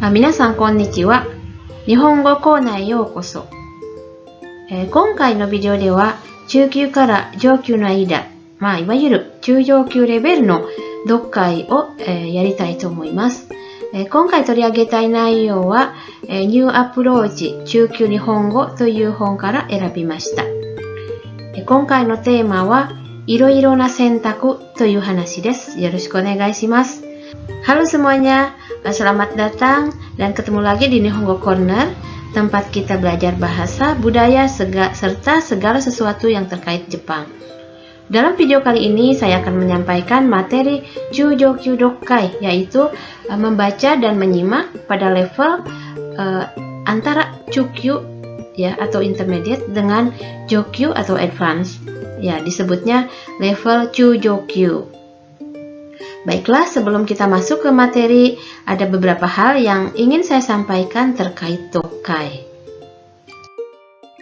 皆さんこんにちは。日本語コーナーへようこそ。今回のビデオでは中級から上級の間、いわゆる中上級レベルの読解を、やりたいと思います。今回取り上げたい内容は、ニューアプローチ中級日本語という本から選びました。今回のテーマはいろいろな選択という話です。よろしくお願いします。Halo semuanya, selamat datang dan ketemu lagi di Nihongo Corner, tempat kita belajar bahasa, budaya, serta segala sesuatu yang terkait Jepang. Dalam video kali ini saya akan menyampaikan materi Chujokyu Dokkai, yaitu membaca dan menyimak pada level antara Chukyu ya atau intermediate dengan Jokyu atau advance. Ya, disebutnya level Chujokyu. Baiklah, sebelum kita masuk ke materi, ada beberapa hal yang ingin saya sampaikan terkait Dokkai.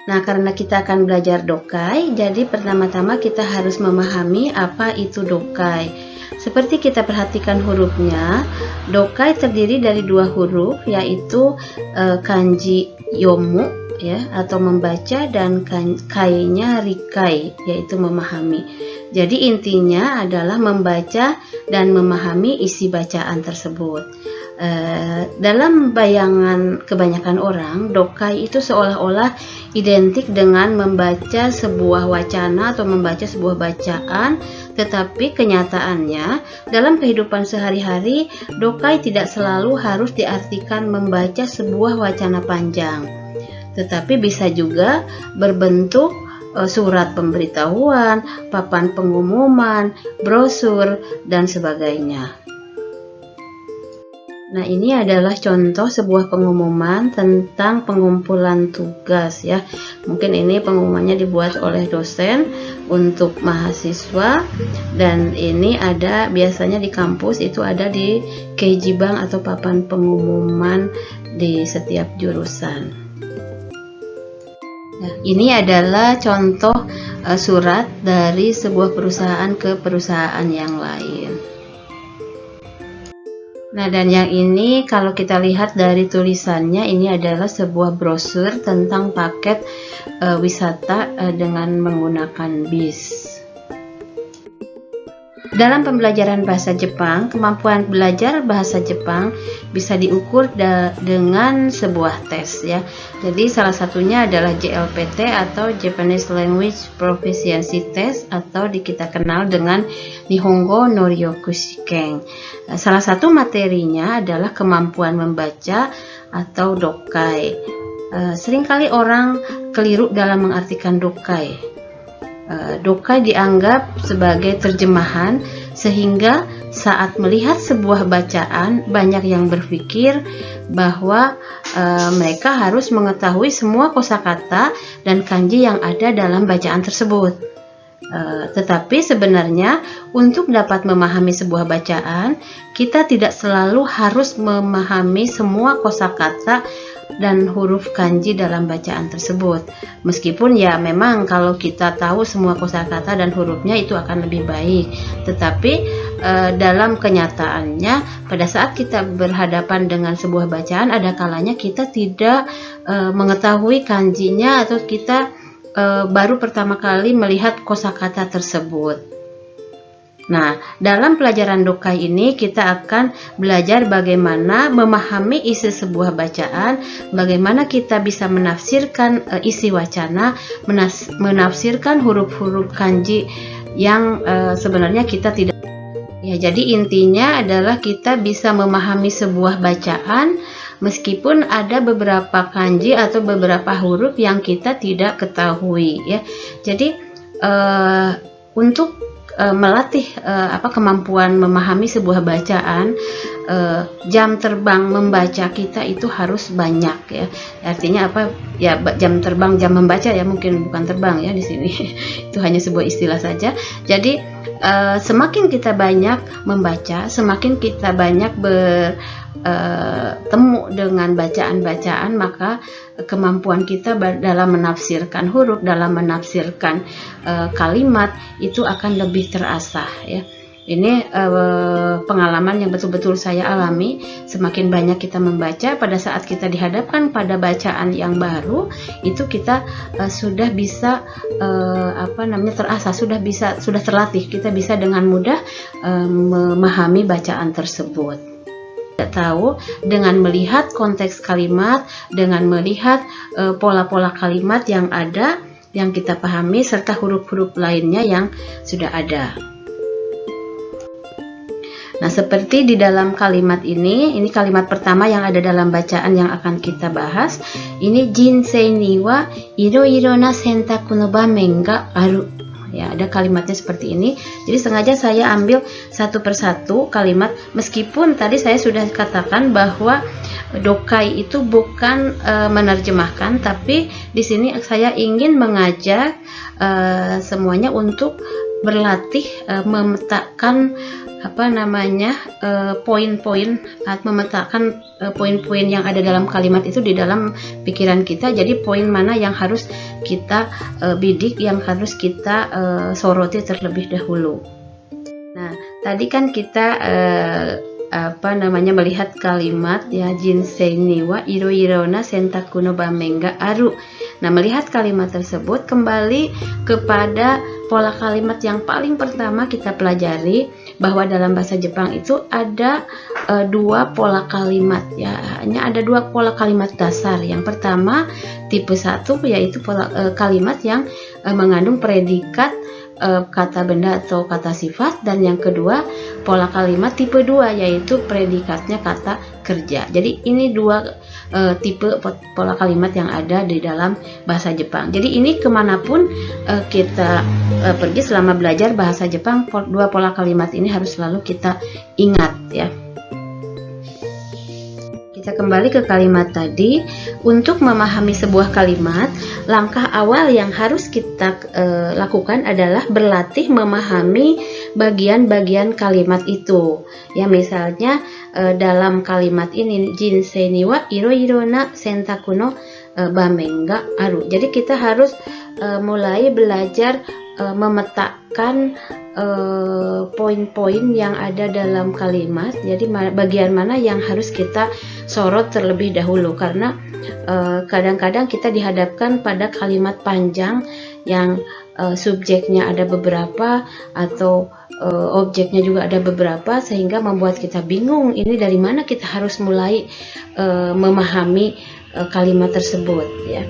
Nah, karena kita akan belajar Dokkai, jadi pertama-tama kita harus memahami apa itu Dokkai. Seperti kita perhatikan hurufnya, Dokkai terdiri dari dua huruf, yaitu kanji yomu ya atau membaca, dan kai-nya rikai, yaitu memahami. Jadi intinya adalah membaca dan memahami isi bacaan tersebut. Dalam bayangan kebanyakan orang, Dokkai itu seolah-olah identik dengan membaca sebuah wacana atau membaca sebuah bacaan, tetapi kenyataannya dalam kehidupan sehari-hari, Dokkai tidak selalu harus diartikan membaca sebuah wacana panjang, tetapi bisa juga berbentuk surat pemberitahuan, papan pengumuman, brosur, dan sebagainya. Nah, ini adalah contoh sebuah pengumuman tentang pengumpulan tugas ya. Mungkin ini pengumumannya dibuat oleh dosen untuk mahasiswa, dan ini ada biasanya di kampus, itu ada di keijibang atau papan pengumuman di setiap jurusan. Nah, ini adalah contoh surat dari sebuah perusahaan ke perusahaan yang lain. Nah, dan yang ini kalau kita lihat dari tulisannya, ini adalah sebuah brosur tentang paket wisata dengan menggunakan bis. Dalam pembelajaran bahasa Jepang, kemampuan belajar bahasa Jepang bisa diukur dengan sebuah tes ya. Jadi salah satunya adalah JLPT atau Japanese Language Proficiency Test, atau kita kenal dengan Nihongo no Ryoku Shiken. Salah satu materinya adalah kemampuan membaca atau Dokkai. Seringkali orang keliru dalam mengartikan Dokkai. Dokkai dianggap sebagai terjemahan, sehingga saat melihat sebuah bacaan banyak yang berpikir bahwa mereka harus mengetahui semua kosakata dan kanji yang ada dalam bacaan tersebut. Tetapi sebenarnya untuk dapat memahami sebuah bacaan, kita tidak selalu harus memahami semua kosakata dan huruf kanji dalam bacaan tersebut. Meskipun ya memang kalau kita tahu semua kosakata dan hurufnya itu akan lebih baik, tetapi dalam kenyataannya pada saat kita berhadapan dengan sebuah bacaan, ada kalanya kita tidak mengetahui kanjinya, atau kita baru pertama kali melihat kosakata tersebut. Nah, dalam pelajaran Dokkai ini kita akan belajar bagaimana memahami isi sebuah bacaan, bagaimana kita bisa menafsirkan isi wacana, menafsirkan huruf-huruf kanji yang sebenarnya kita tidak. Ya, jadi intinya adalah kita bisa memahami sebuah bacaan meskipun ada beberapa kanji atau beberapa huruf yang kita tidak ketahui ya. Jadi untuk melatih kemampuan memahami sebuah bacaan, jam terbang membaca kita itu harus banyak ya. Artinya apa ya, jam terbang, jam membaca ya, mungkin bukan terbang ya di sini. Itu hanya sebuah istilah saja. Jadi semakin kita banyak membaca, semakin kita banyak bertemu dengan bacaan-bacaan, maka kemampuan kita dalam menafsirkan huruf, dalam menafsirkan kalimat itu akan lebih terasah ya. Ini pengalaman yang betul-betul saya alami. Semakin banyak kita membaca, pada saat kita dihadapkan pada bacaan yang baru, itu kita sudah bisa terasah, sudah terlatih. Kita bisa dengan mudah memahami bacaan tersebut. Kita tahu dengan melihat konteks kalimat, dengan melihat pola-pola kalimat yang ada, yang kita pahami, serta huruf-huruf lainnya yang sudah ada. Nah, seperti di dalam kalimat ini kalimat pertama yang ada dalam bacaan yang akan kita bahas. Ini jinsei ni wa iro-iro na sentaku no bamen ga aru. Ya, ada kalimatnya seperti ini. Jadi sengaja saya ambil satu persatu kalimat, meskipun tadi saya sudah katakan bahwa dokai itu bukan menerjemahkan, tapi di sini saya ingin mengajak semuanya untuk berlatih memetakan poin-poin, memetakan poin-poin yang ada dalam kalimat itu di dalam pikiran kita. Jadi poin mana yang harus kita bidik, yang harus kita soroti terlebih dahulu. Nah, tadi kan kita melihat kalimat ya, jinsei ni wa iro-iro na sentaku no bamen ga aru. Nah, melihat kalimat tersebut, kembali kepada pola kalimat yang paling pertama kita pelajari, bahwa dalam bahasa Jepang itu ada dua pola kalimat ya, hanya ada dua pola kalimat dasar. Yang pertama tipe 1 yaitu pola kalimat yang mengandung predikat kata benda atau kata sifat, dan yang kedua pola kalimat tipe 2 yaitu predikatnya kata kerja. Jadi ini dua tipe pola kalimat yang ada di dalam bahasa Jepang. Jadi ini kemanapun kita pergi selama belajar bahasa Jepang, dua pola kalimat ini harus selalu kita ingat ya. Kita kembali ke kalimat tadi. Untuk memahami sebuah kalimat, langkah awal yang harus kita lakukan adalah berlatih memahami bagian-bagian kalimat itu. Ya, misalnya dalam kalimat ini jinsei ni wa iro-iro na sentaku no bamen ga aru. Jadi kita harus mulai belajar memetakan poin-poin yang ada dalam kalimat. Jadi bagian mana yang harus kita sorot terlebih dahulu, karena kadang-kadang kita dihadapkan pada kalimat panjang yang subjeknya ada beberapa atau objeknya juga ada beberapa, sehingga membuat kita bingung ini dari mana kita harus mulai memahami kalimat tersebut ya.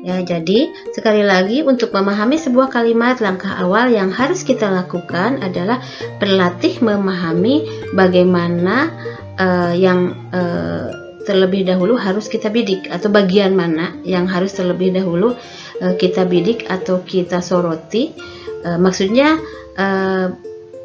Ya, jadi sekali lagi, untuk memahami sebuah kalimat, langkah awal yang harus kita lakukan adalah berlatih memahami bagaimana yang terlebih dahulu harus kita bidik, atau bagian mana yang harus terlebih dahulu kita bidik atau kita soroti. Maksudnya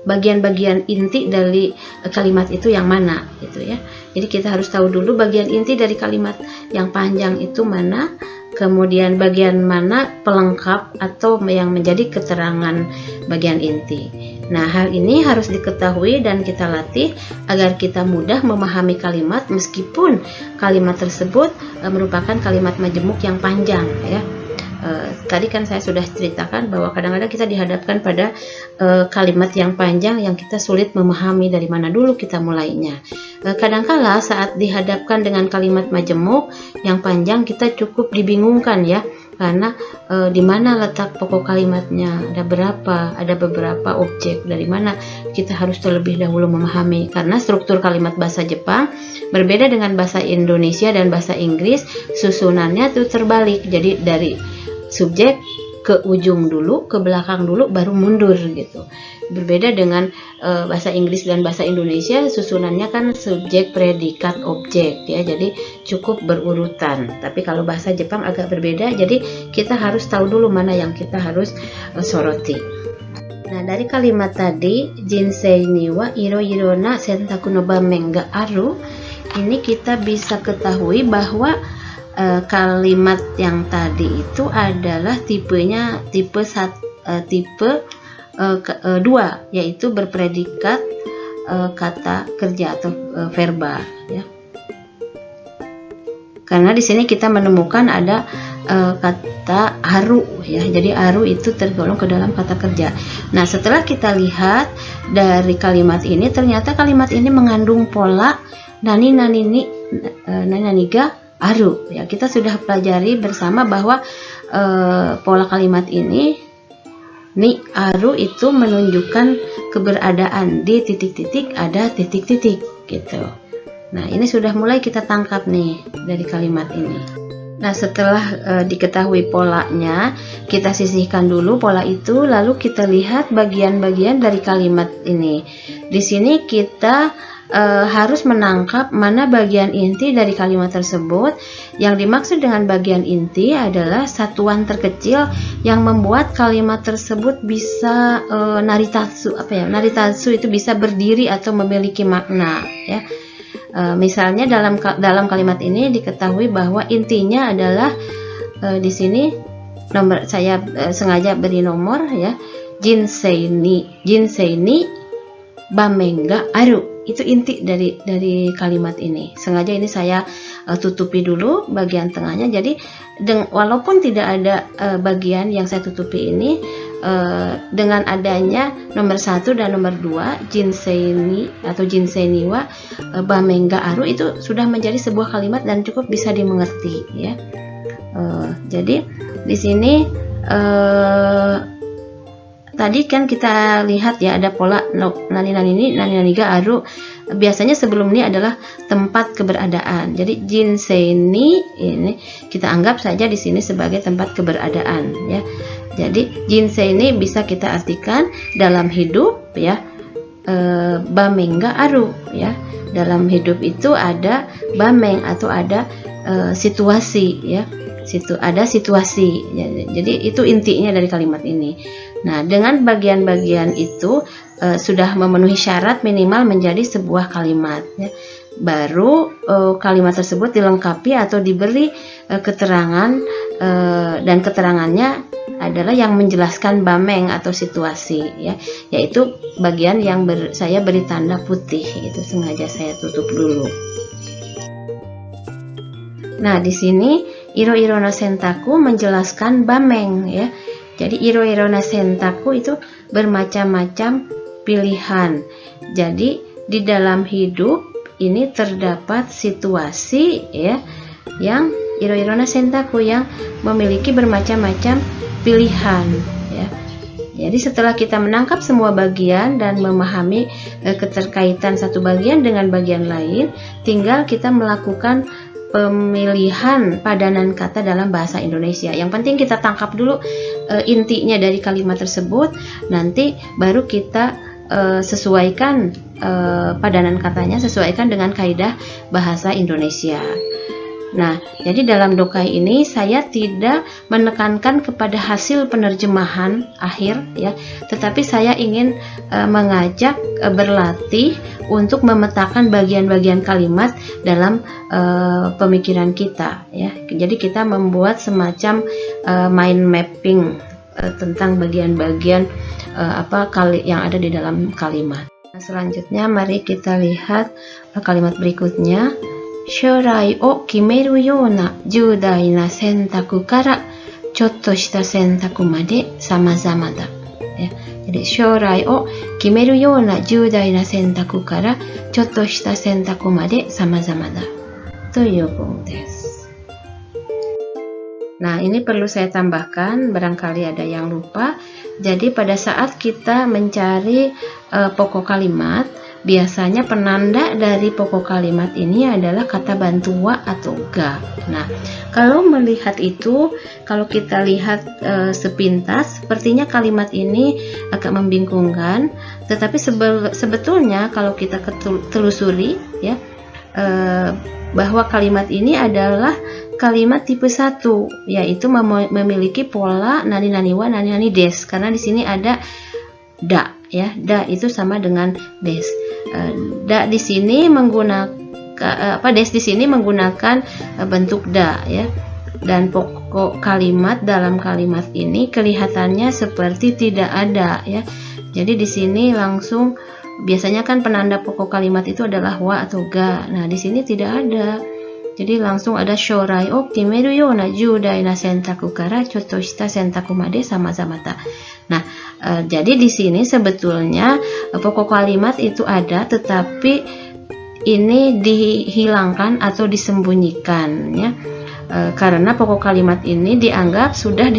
bagian-bagian inti dari kalimat itu yang mana gitu ya. Jadi kita harus tahu dulu bagian inti dari kalimat yang panjang itu mana, kemudian bagian mana pelengkap atau yang menjadi keterangan bagian inti. Nah, hal ini harus diketahui dan kita latih agar kita mudah memahami kalimat, meskipun kalimat tersebut merupakan kalimat majemuk yang panjang ya. Tadi kan saya sudah ceritakan bahwa kadang-kadang kita dihadapkan pada kalimat yang panjang yang kita sulit memahami dari mana dulu kita mulainya. Kadangkala saat dihadapkan dengan kalimat majemuk yang panjang, kita cukup dibingungkan ya, karena di mana letak pokok kalimatnya, ada beberapa objek, dari mana kita harus terlebih dahulu memahami, karena struktur kalimat bahasa Jepang berbeda dengan bahasa Indonesia dan bahasa Inggris. Susunannya tuh terbalik, jadi dari subjek ke ujung dulu, ke belakang dulu, baru mundur gitu. Berbeda dengan bahasa Inggris dan bahasa Indonesia, susunannya kan subjek, predikat, objek ya, jadi cukup berurutan. Tapi kalau bahasa Jepang agak berbeda, jadi kita harus tahu dulu mana yang kita harus soroti. Nah, dari kalimat tadi jinsei ni wa iro-iro na sentaku no bamen ga aru, ini kita bisa ketahui bahwa kalimat yang tadi itu adalah tipenya tipe 2, yaitu berpredikat kata kerja atau verba ya. Karena di sini kita menemukan ada kata aru ya. Jadi aru itu tergolong ke dalam kata kerja. Nah, setelah kita lihat dari kalimat ini, ternyata kalimat ini mengandung pola nani naniga aru ya. Kita sudah pelajari bersama bahwa pola kalimat ini ni aru itu menunjukkan keberadaan di titik-titik, ada titik-titik gitu. Nah, ini sudah mulai kita tangkap nih dari kalimat ini. Nah, setelah diketahui polanya, kita sisihkan dulu pola itu, lalu kita lihat bagian-bagian dari kalimat ini. Di sini kita harus menangkap mana bagian inti dari kalimat tersebut. Yang dimaksud dengan bagian inti adalah satuan terkecil yang membuat kalimat tersebut bisa naritatsu. Naritatsu itu bisa berdiri atau memiliki makna ya. Misalnya dalam kalimat ini diketahui bahwa intinya adalah di sini saya sengaja beri nomor ya, jinsei ni bamenga aru. Itu inti dari kalimat ini. Sengaja ini saya tutupi dulu bagian tengahnya. Jadi walaupun tidak ada bagian yang saya tutupi ini, dengan adanya nomor 1 dan nomor 2 jinsei ni atau jinsei ni wa bamenga aru, itu sudah menjadi sebuah kalimat dan cukup bisa dimengerti ya. Jadi di sini tadi kan kita lihat ya, ada pola nani naniga aru. Biasanya sebelum ini adalah tempat keberadaan. Jadi jinsei ni ini kita anggap saja di sini sebagai tempat keberadaan ya. Jadi jinsei ini bisa kita artikan dalam hidup ya, bamenga aru ya. Dalam hidup itu ada bameng atau ada situasi ya. Ada situasi ya. Jadi itu intinya dari kalimat ini. Nah, dengan bagian-bagian itu sudah memenuhi syarat minimal menjadi sebuah kalimat ya. Baru kalimat tersebut dilengkapi atau diberi keterangan, dan keterangannya adalah yang menjelaskan bameng atau situasi ya, yaitu bagian yang saya beri tanda putih, itu sengaja saya tutup dulu. Nah, di sini iro-iro no sentaku menjelaskan bameng ya. Jadi iro-iro no sentaku itu bermacam-macam pilihan. Jadi di dalam hidup ini terdapat situasi ya, yang iro-iro no sentaku yang memiliki bermacam-macam pilihan ya. Jadi setelah kita menangkap semua bagian dan memahami keterkaitan satu bagian dengan bagian lain, tinggal kita melakukan pemilihan padanan kata dalam bahasa Indonesia. Yang penting kita tangkap dulu intinya dari kalimat tersebut, nanti baru kita sesuaikan padanan katanya, sesuaikan dengan kaidah bahasa Indonesia. Nah, jadi dalam dokai ini saya tidak menekankan kepada hasil penerjemahan akhir ya, tetapi saya ingin mengajak berlatih untuk memetakan bagian-bagian kalimat dalam pemikiran kita ya. Jadi kita membuat semacam mind mapping tentang bagian-bagian yang ada di dalam kalimat. Nah, selanjutnya mari kita lihat kalimat berikutnya. Shourai o kimeru yona judai na sentaku kara chotto shita sentaku made samazama da. Ya, jadi shourai o kimeru yona judai na sentaku kara chotto shita sentaku made samazama da. Toyo koto desu. Nah, ini perlu saya tambahkan, barangkali ada yang lupa. Jadi pada saat kita mencari pokok kalimat, biasanya penanda dari pokok kalimat ini adalah kata bantu wa atau ga. Nah, kalau melihat itu, kalau kita lihat sepintas, sepertinya kalimat ini agak membingungkan. Tetapi sebetulnya kalau kita telusuri ya, bahwa kalimat ini adalah kalimat tipe 1, yaitu memiliki pola nani nani wa nani nani des, karena di sini ada da ya, da itu sama dengan des. Da di sini menggunakan des di sini menggunakan bentuk da ya, dan pokok kalimat dalam kalimat ini kelihatannya seperti tidak ada ya. Jadi di sini langsung, biasanya kan penanda pokok kalimat itu adalah wa atau ga. Nah, di sini tidak ada. Jadi langsung ada shorai o kimeru yona judai na sentaku kara chotto shita sentaku made sama-sama da. Nah, jadi di sini sebetulnya pokok kalimat itu ada, tetapi ini dihilangkan atau disembunyikan ya. Karena pokok kalimat ini dianggap sudah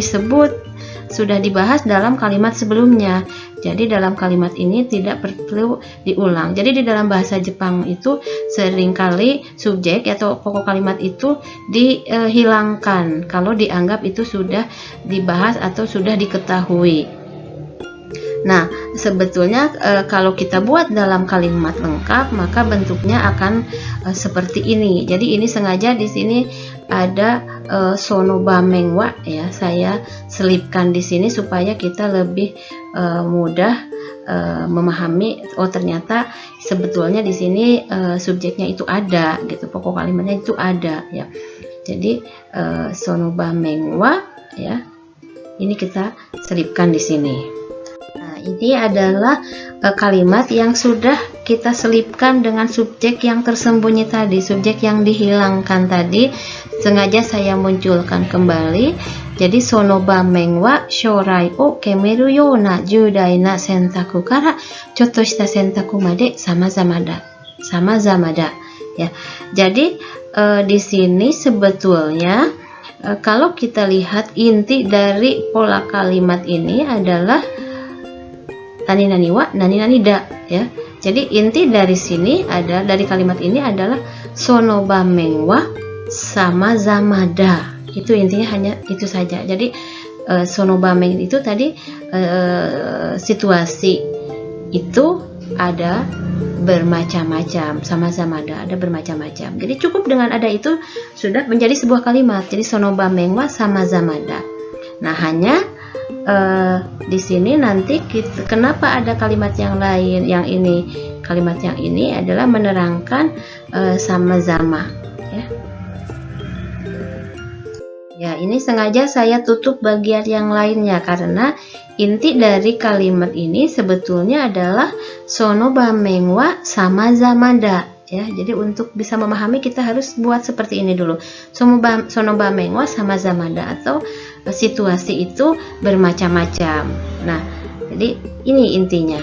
dibahas dalam kalimat sebelumnya. Jadi dalam kalimat ini tidak perlu diulang. Jadi di dalam bahasa Jepang itu seringkali subjek atau pokok kalimat itu dihilangkan kalau dianggap itu sudah dibahas atau sudah diketahui. Nah, sebetulnya kalau kita buat dalam kalimat lengkap, maka bentuknya akan seperti ini. Jadi ini sengaja di sini ada sono bameng wa ya, saya selipkan di sini supaya kita lebih mudah memahami. Oh, ternyata sebetulnya di sini subjeknya itu ada gitu, pokok kalimatnya itu ada ya. Jadi sono bameng wa ya, ini kita selipkan di sini. Ini adalah kalimat yang sudah kita selipkan dengan subjek yang tersembunyi tadi, subjek yang dihilangkan tadi. Sengaja saya munculkan kembali. Jadi sono bameng wa shorai o kemeru yona judai na sentaku kara chotto shita sentaku made sama-sama da ya. Jadi di sini sebetulnya kalau kita lihat inti dari pola kalimat ini adalah nani nani wa nani nani da ya. Jadi inti dari sini dari kalimat ini adalah sono bameng wa sama zamada. Itu intinya hanya itu saja. Jadi sono bameng itu tadi situasi itu ada bermacam-macam, sama zamada ada bermacam-macam. Jadi cukup dengan ada itu sudah menjadi sebuah kalimat. Jadi sono bameng wa sama zamada. Nah, hanya di sini nanti kenapa ada kalimat yang lain, yang ini kalimat yang ini adalah menerangkan sama-sama ya. Ya, ini sengaja saya tutup bagian yang lainnya karena inti dari kalimat ini sebetulnya adalah sono bameng wa sama zamada ya. Jadi untuk bisa memahami kita harus buat seperti ini dulu. Sono bameng wa sama zamada atau situasi itu bermacam-macam. Nah, jadi ini intinya.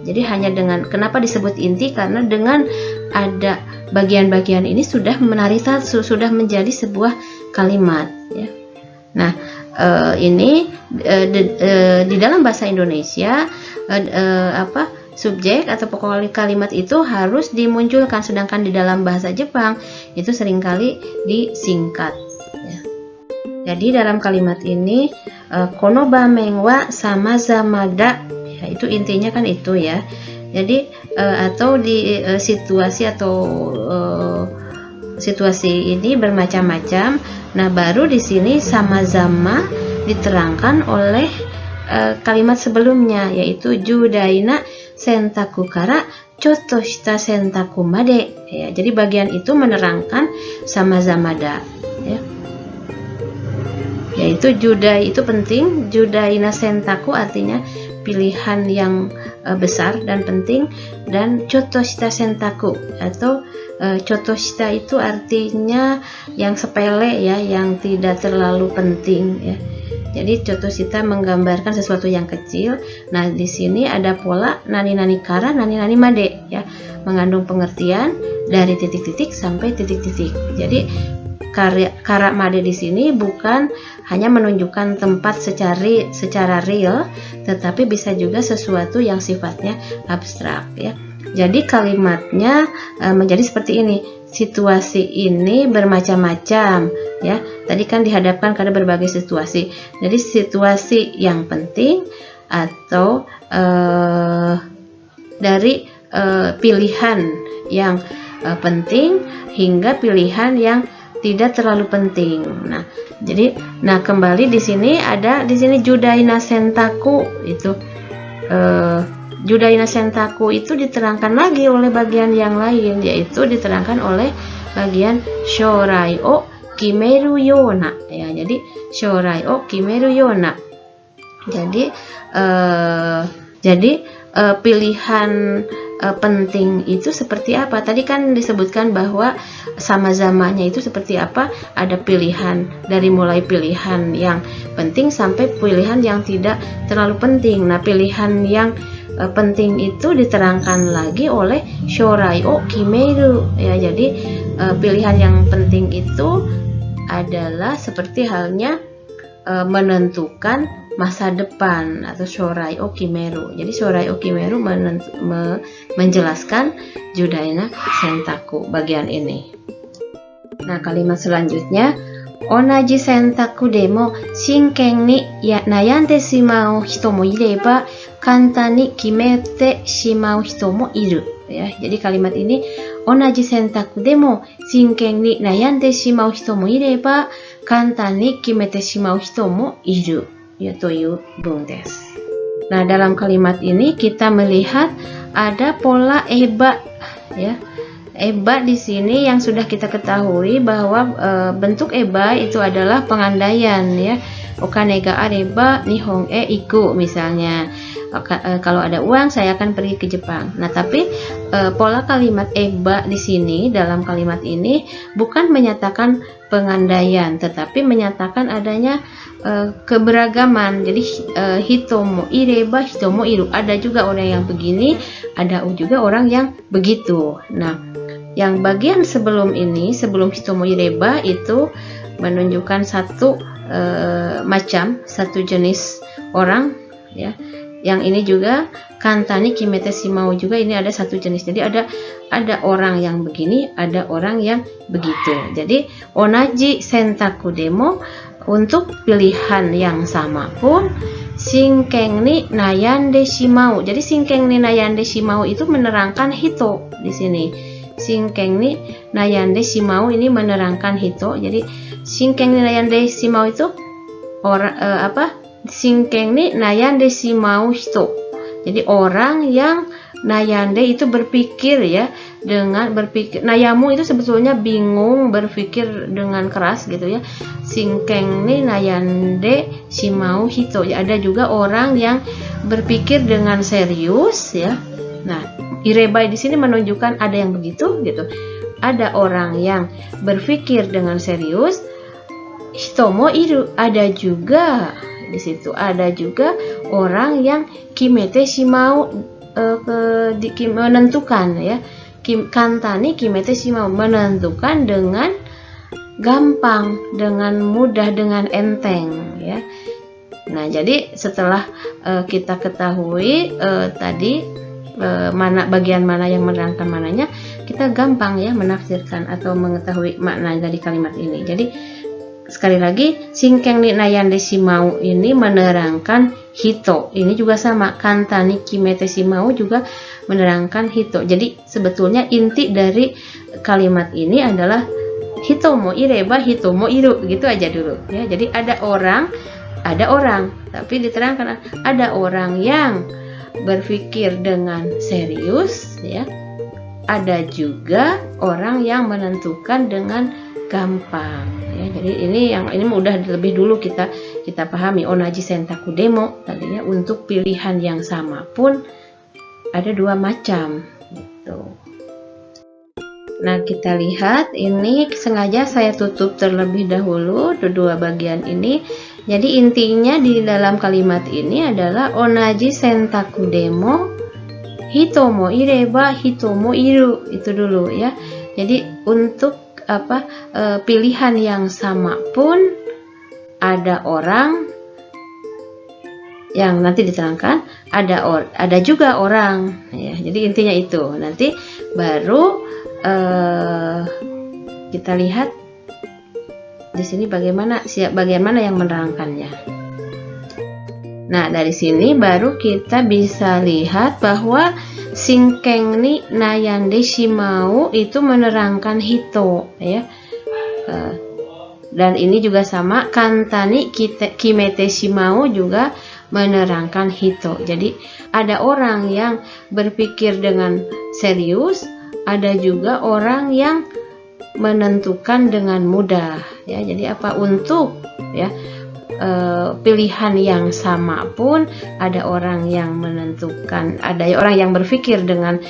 Jadi hanya dengan kenapa disebut inti, karena dengan ada bagian-bagian ini sudah sudah menjadi sebuah kalimat ya. Nah, ini di dalam bahasa Indonesia subjek atau pokok kalimat itu harus dimunculkan, sedangkan di dalam bahasa Jepang itu seringkali disingkat ya. Jadi dalam kalimat ini kono bameng wa sama zamada ya, itu intinya kan itu ya. Jadi atau di situasi ini bermacam-macam. Nah, baru di sini sama-sama diterangkan oleh kalimat sebelumnya, yaitu judaina sentaku kara chotto shita sentaku made ya. Jadi bagian itu menerangkan sama-sama da ya. Yaitu judai itu penting, judaina sentaku artinya pilihan yang besar dan penting, dan chotto shita sentaku atau chotto shita itu artinya yang sepele ya, yang tidak terlalu penting ya. Jadi chotto shita menggambarkan sesuatu yang kecil. Nah, di sini ada pola nani nani kara nani nani made ya, mengandung pengertian dari titik-titik sampai titik-titik. Jadi kara made di sini bukan hanya menunjukkan tempat secara real, tetapi bisa juga sesuatu yang sifatnya abstrak ya. Jadi kalimatnya menjadi seperti ini. Situasi ini bermacam-macam ya. Tadi kan dihadapkan pada berbagai situasi. Jadi situasi yang penting atau dari pilihan yang penting hingga pilihan yang tidak terlalu penting. Nah, jadi kembali di sini ada judaina sentaku itu judaina sentaku itu diterangkan lagi oleh bagian yang lain, yaitu diterangkan oleh bagian shorai o kimeru yona ya. Jadi shorai o kimeru yona. Jadi pilihan penting itu seperti apa? Tadi kan disebutkan bahwa sama-zamanya itu seperti apa? Ada pilihan, dari mulai pilihan yang penting sampai pilihan yang tidak terlalu penting. Nah, pilihan yang penting itu diterangkan lagi oleh shorai o kimeru ya. Jadi pilihan yang penting itu adalah seperti halnya menentukan masa depan atau shorai o kimeru. Jadi shorai o kimeru menjelaskan judai na sentaku bagian ini. Nah, kalimat selanjutnya, onaji sentaku demo shinken ni nayande shimau hito mo ireba kantan ni kimete shimau hito mo iru ya. Jadi kalimat ini, onaji sentaku demo shinken ni nayande shimau hito mo ireba kantan ni kimete shimau hito mo iru ya, toyu bung desu. Nah, dalam kalimat ini kita melihat ada pola eba ya. Eba di sini yang sudah kita ketahui bahwa bentuk eba itu adalah pengandaian ya. Okane ga areba nihon e iku misalnya. Kalau ada uang saya akan pergi ke Jepang. Nah, tapi pola kalimat eba di sini dalam kalimat ini bukan menyatakan pengandaian, tetapi menyatakan adanya keberagaman. Jadi hitomo ireba hitomo iru. Ada juga orang yang begini, ada juga orang yang begitu. Nah, yang bagian sebelum ini, sebelum hitomo ireba itu menunjukkan satu macam, satu jenis orang ya. Yang ini juga kantani kimete shimau juga, ini ada satu jenis. Jadi ada orang yang begini, ada orang yang begitu. Jadi onaji sentaku demo, untuk pilihan yang sama pun shinken ni nayande shimau. Jadi shinken ni nayande shimau itu menerangkan hito di sini. Shinken ni nayande shimau ini menerangkan hito. Jadi shinken ni nayande shimau itu shinken ni nayande shimau hito. Jadi orang yang nayande itu berpikir ya, dengan berpikir. Nayamu itu sebetulnya bingung, berpikir dengan keras gitu ya. Shinken ni nayande shimau hito. Ya, ada juga orang yang berpikir dengan serius ya. Nah, irebai di sini menunjukkan ada yang begitu gitu. Ada orang yang berpikir dengan serius. Hitomo iru, ada juga di situ, ada juga orang yang kimete shimau menentukan ya. Kantani kimete shimau menentukan dengan gampang, dengan mudah, dengan enteng ya. Nah, jadi setelah kita ketahui tadi bagian mana yang menerangkan mananya, kita gampang ya menafsirkan atau mengetahui makna dari kalimat ini. Jadi sekali lagi, shinken ni nayande shimau ini menerangkan hito. Ini juga sama, kantani kimete shimau juga menerangkan hito. Jadi sebetulnya inti dari kalimat ini adalah hitomo ireba hitomo iru, gitu aja dulu ya. Jadi ada orang, tapi diterangkan ada orang yang berpikir dengan serius ya. Ada juga orang yang menentukan dengan gampang ya. Jadi ini udah lebih dulu kita pahami. Onaji sentaku demo tadinya untuk pilihan yang sama pun ada dua macam gitu. Nah, kita lihat ini sengaja saya tutup terlebih dahulu kedua bagian ini. Jadi intinya di dalam kalimat ini adalah onaji sentaku demo hitomo ireba hitomo iru, itu dulu ya. Jadi untuk pilihan yang sama pun ada orang yang nanti diterangkan, ada juga orang ya. Jadi intinya itu. Nanti baru kita lihat di sini bagaimana yang menerangkannya. Nah, dari sini baru kita bisa lihat bahwa shinken ni nayande shimau itu menerangkan hito ya. Dan ini juga sama, kantani kimete shimau juga menerangkan hito. Jadi ada orang yang berpikir dengan serius, ada juga orang yang menentukan dengan mudah ya. Jadi untuk ya pilihan yang sama pun ada orang yang menentukan, ada orang yang berpikir dengan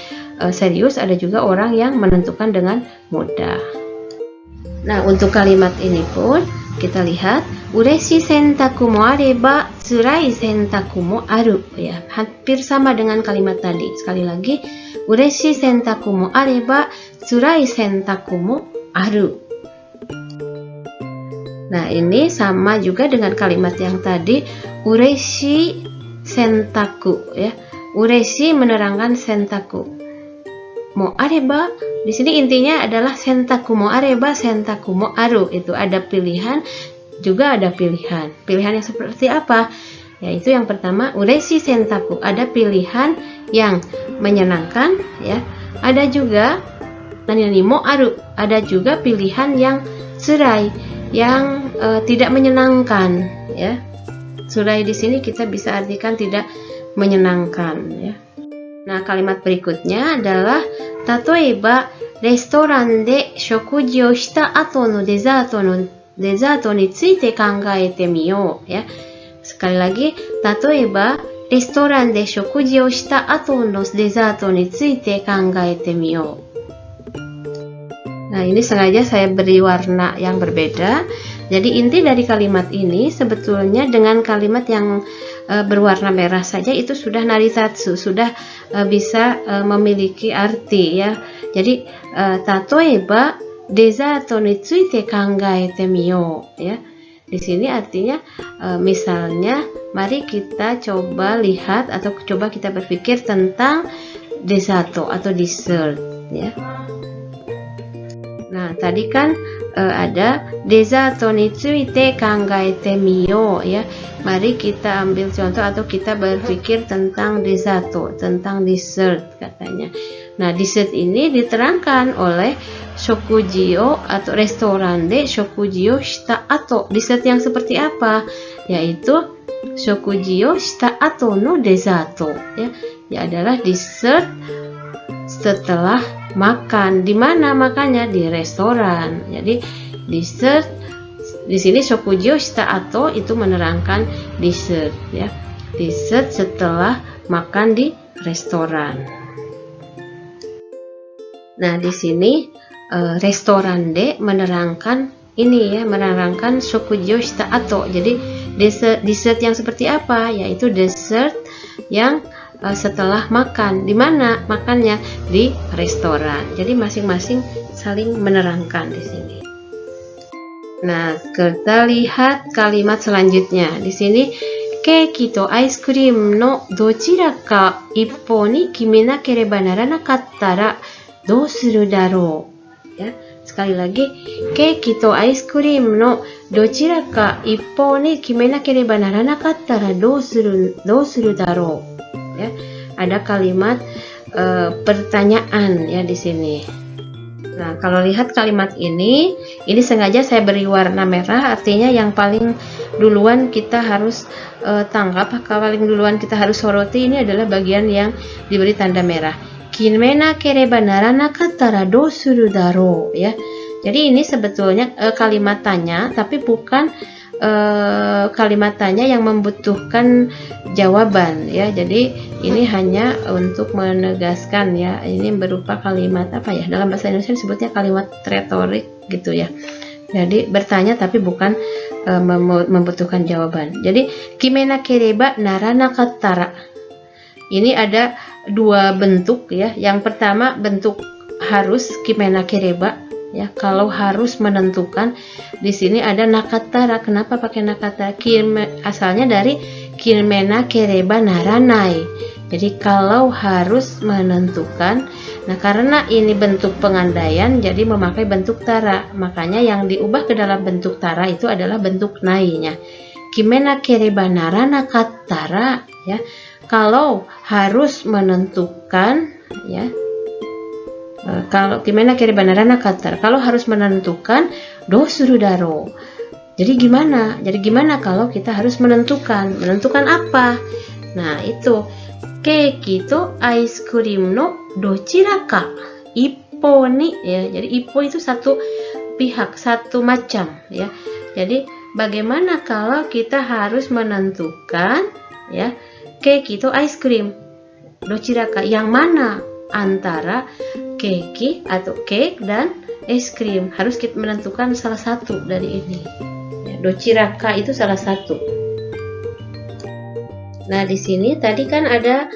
serius, ada juga orang yang menentukan dengan mudah. Nah, untuk kalimat ini pun kita lihat ureshi sentaku mo areba tsurai sentaku mo aru, ya. Hampir sama dengan kalimat tadi. Sekali lagi, ureshi sentaku mo areba tsurai sentaku mo aru. Nah, ini sama juga dengan kalimat yang tadi, ureshi sentaku, ya. Ureshi menerangkan sentaku. Mo areba, di sini intinya adalah sentaku mo areba, sentaku mo aru. Itu ada pilihan, juga ada pilihan. Pilihan yang seperti apa? Yaitu yang pertama, ureshi sentaku, ada pilihan yang menyenangkan, ya. Ada juga nani mo aru, ada juga pilihan yang tsurai, yang tidak menyenangkan, ya. Tsurai di sini kita bisa artikan tidak menyenangkan, ya. Nah, kalimat berikutnya adalah tatoeba restoran de shokuji o shita ato no dezato ni tsuite kangaete miyou, ya. Sekali lagi, tatoeba restoran de shokuji o shita ato no dezato ni tsuite kangaete miyou. Nah, ini sengaja saya beri warna yang berbeda. Jadi inti dari kalimat ini sebetulnya dengan kalimat yang berwarna merah saja itu sudah naritatsu, sudah bisa memiliki arti, ya. Jadi tatoeba dezato ni tsuite kangaete miyou, ya. Di sini artinya misalnya mari kita coba lihat atau coba kita berpikir tentang desato atau dessert, ya. Nah, tadi kan ada desato ni tsuite kangaete miyou, ya. Mari kita ambil contoh atau kita berpikir tentang desato, tentang dessert katanya. Nah, dessert ini diterangkan oleh shokuji o atau restoran de shokuji o shita ato. Dessert yang seperti apa? Yaitu shokuji o shita ato no desato, ya. Ya adalah dessert setelah makan. Di mana makannya? Di restoran. Jadi dessert di sini shokuji o shita ato itu menerangkan dessert, ya. Dessert setelah makan di restoran. Nah, di sini restoran de menerangkan ini, ya, menerangkan shokuji o shita ato. Jadi dessert yang seperti apa? Yaitu dessert yang setelah makan. Di mana makannya? Di restoran. Jadi masing-masing saling menerangkan di sini. Nah, kita lihat kalimat selanjutnya. Di sini keiki to ice cream no dochira ka ippou ni kimenakereba naranakattara dou suru daro, ya. Sekali lagi, keiki to ice cream no dochira ka ippou ni kimenakereba naranakattara dou suru daro, ya. Ada kalimat pertanyaan, ya, di sini. Nah, kalau lihat kalimat ini sengaja saya beri warna merah, artinya yang paling duluan kita harus tangkap, paling duluan kita harus soroti ini adalah bagian yang diberi tanda merah. Kimenakereba naranakattara dou suru daro, ya. Jadi ini sebetulnya kalimat tanya, tapi bukan kalimat tanya yang membutuhkan jawaban, ya. Jadi ini hanya untuk menegaskan, ya. Ini berupa kalimat apa, ya? Dalam bahasa Indonesia disebutnya kalimat retorik gitu, ya. Jadi bertanya tapi bukan membutuhkan jawaban. Jadi kimenakereba naranakattara. Ini ada dua bentuk, ya. Yang pertama bentuk harus, kimenakereba, ya. Kalau harus menentukan, di sini ada nakattara. Kenapa pakai nakattara? Asalnya dari kimenakereba naranai. Jadi kalau harus menentukan, nah karena ini bentuk pengandaian jadi memakai bentuk tara. Makanya yang diubah ke dalam bentuk tara itu adalah bentuk nainya. Kimenakereba naranakattara, ya. Kalau harus menentukan, ya. Kalau kimenakereba naranakattara, kalau harus menentukan, dou suru daro. Jadi gimana? Jadi gimana kalau kita harus menentukan? Menentukan apa? Nah, itu keiki to ice cream no dochira ka ippou ni, ya. Jadi ippou itu satu pihak, satu macam, ya. Jadi bagaimana kalau kita harus menentukan, ya, keiki to ice cream dochira ka, yang mana antara keki atau cake dan es krim. Harus kita menentukan salah satu dari ini. Ya, dochiraka itu salah satu. Nah, di sini tadi kan ada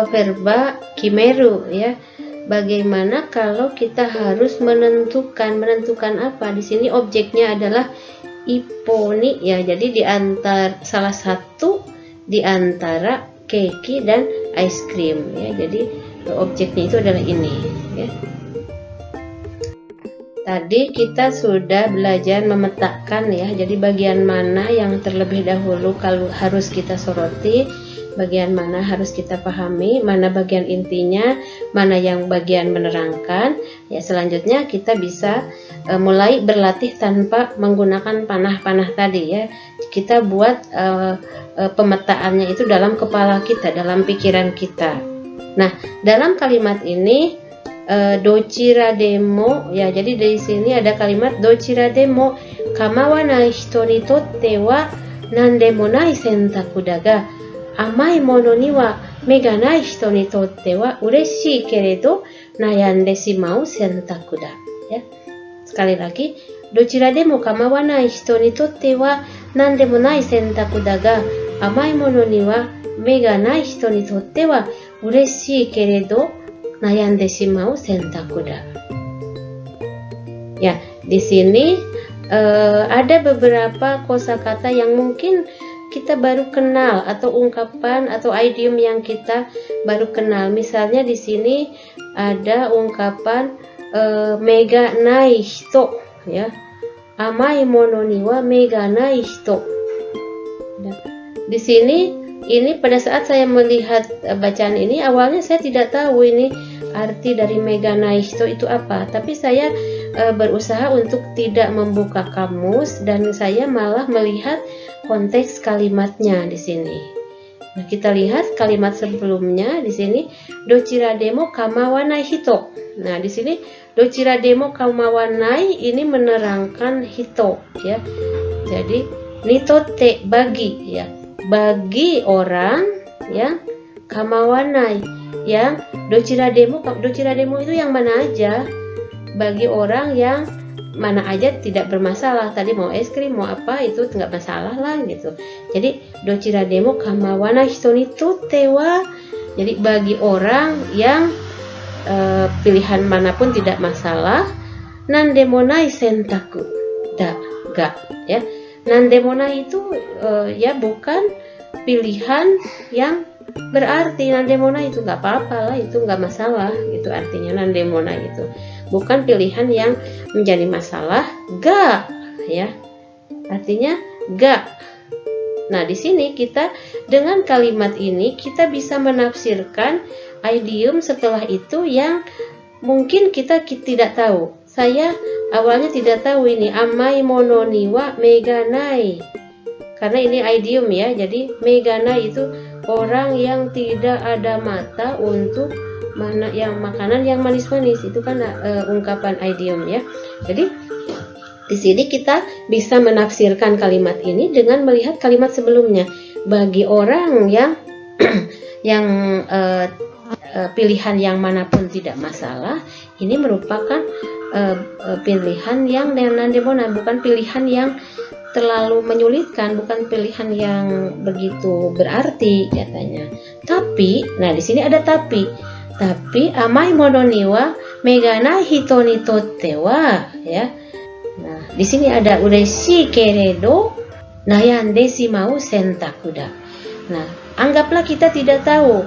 verba kimeru ya. Bagaimana kalau kita harus menentukan apa? Di sini objeknya adalah iponi ya. Jadi salah satu di antara keki dan es krim ya. Jadi objeknya itu adalah ini ya. Tadi kita sudah belajar memetakan ya. Jadi bagian mana yang terlebih dahulu kalau harus kita soroti, bagian mana harus kita pahami, mana bagian intinya, mana yang bagian menerangkan. Ya, selanjutnya kita bisa mulai berlatih tanpa menggunakan panah-panah tadi ya. Kita buat pemetaannya itu dalam kepala kita, dalam pikiran kita. Nah, dalam kalimat ini dochirademo ya, jadi dari sini ada kalimat dochirademo kamawanai hito ni totte wa nandemo nai sentaku daga amai mono ni wa me ga nai hito ni totte wa ureshii keredo nayande shimau sentaku da ya. Sekali lagi, dochirademo kamawanai hito ni totte wa nandemo nai sentaku daga amai mono ni wa me ga nai hito ni totte wa ureshii keredo nayande shimau sentaku da. Ya, di sini ada beberapa kosakata yang mungkin kita baru kenal atau ungkapan atau idiom yang kita baru kenal. Misalnya di sini ada ungkapan mega nai hito ya. Amai mono ni wa mega nai hito. Di sini ini pada saat saya melihat bacaan ini, awalnya saya tidak tahu ini arti dari mega nai hito itu apa, tapi saya berusaha untuk tidak membuka kamus dan saya malah melihat konteks kalimatnya di sini. Nah, kita lihat kalimat sebelumnya di sini dochirademo kamawanai hito. Nah, di sini dochirademo kamawanai ini menerangkan hito ya. Jadi nitote bagi ya. Bagi orang yang kamawanai, yang dochirademo itu yang mana aja, bagi orang yang mana aja tidak bermasalah. Tadi mau es krim mau apa itu nggak masalah lah gitu. Jadi dochirademo kamawanai hito ni totte wa, jadi bagi orang yang pilihan manapun tidak masalah. Nandemonai sentaku da ga ya. Nandemonai itu ya bukan pilihan yang berarti. Nandemonai itu nggak apa-apa lah, itu nggak masalah gitu artinya. Nandemonai itu bukan pilihan yang menjadi masalah. Ga ya, artinya ga. Nah, di sini kita dengan kalimat ini kita bisa menafsirkan idiom setelah itu yang mungkin kita tidak tahu. Saya awalnya tidak tahu ini amai mono ni wa meganai. Karena ini idiom ya. Jadi meganai itu orang yang tidak ada mata untuk makanan yang manis-manis. Itu kan ungkapan idiom ya. Jadi di sini kita bisa menafsirkan kalimat ini dengan melihat kalimat sebelumnya. Bagi orang yang pilihan yang manapun tidak masalah, ini merupakan pilihan yang nandemona, bukan pilihan yang terlalu menyulitkan, bukan pilihan yang begitu berarti katanya. Tapi, nah di sini ada tapi amai mono ni wa megana hito ni totte wa ya. Nah, di sini ada ureshii keredo nayande shimau sentaku da. Nah, anggaplah kita tidak tahu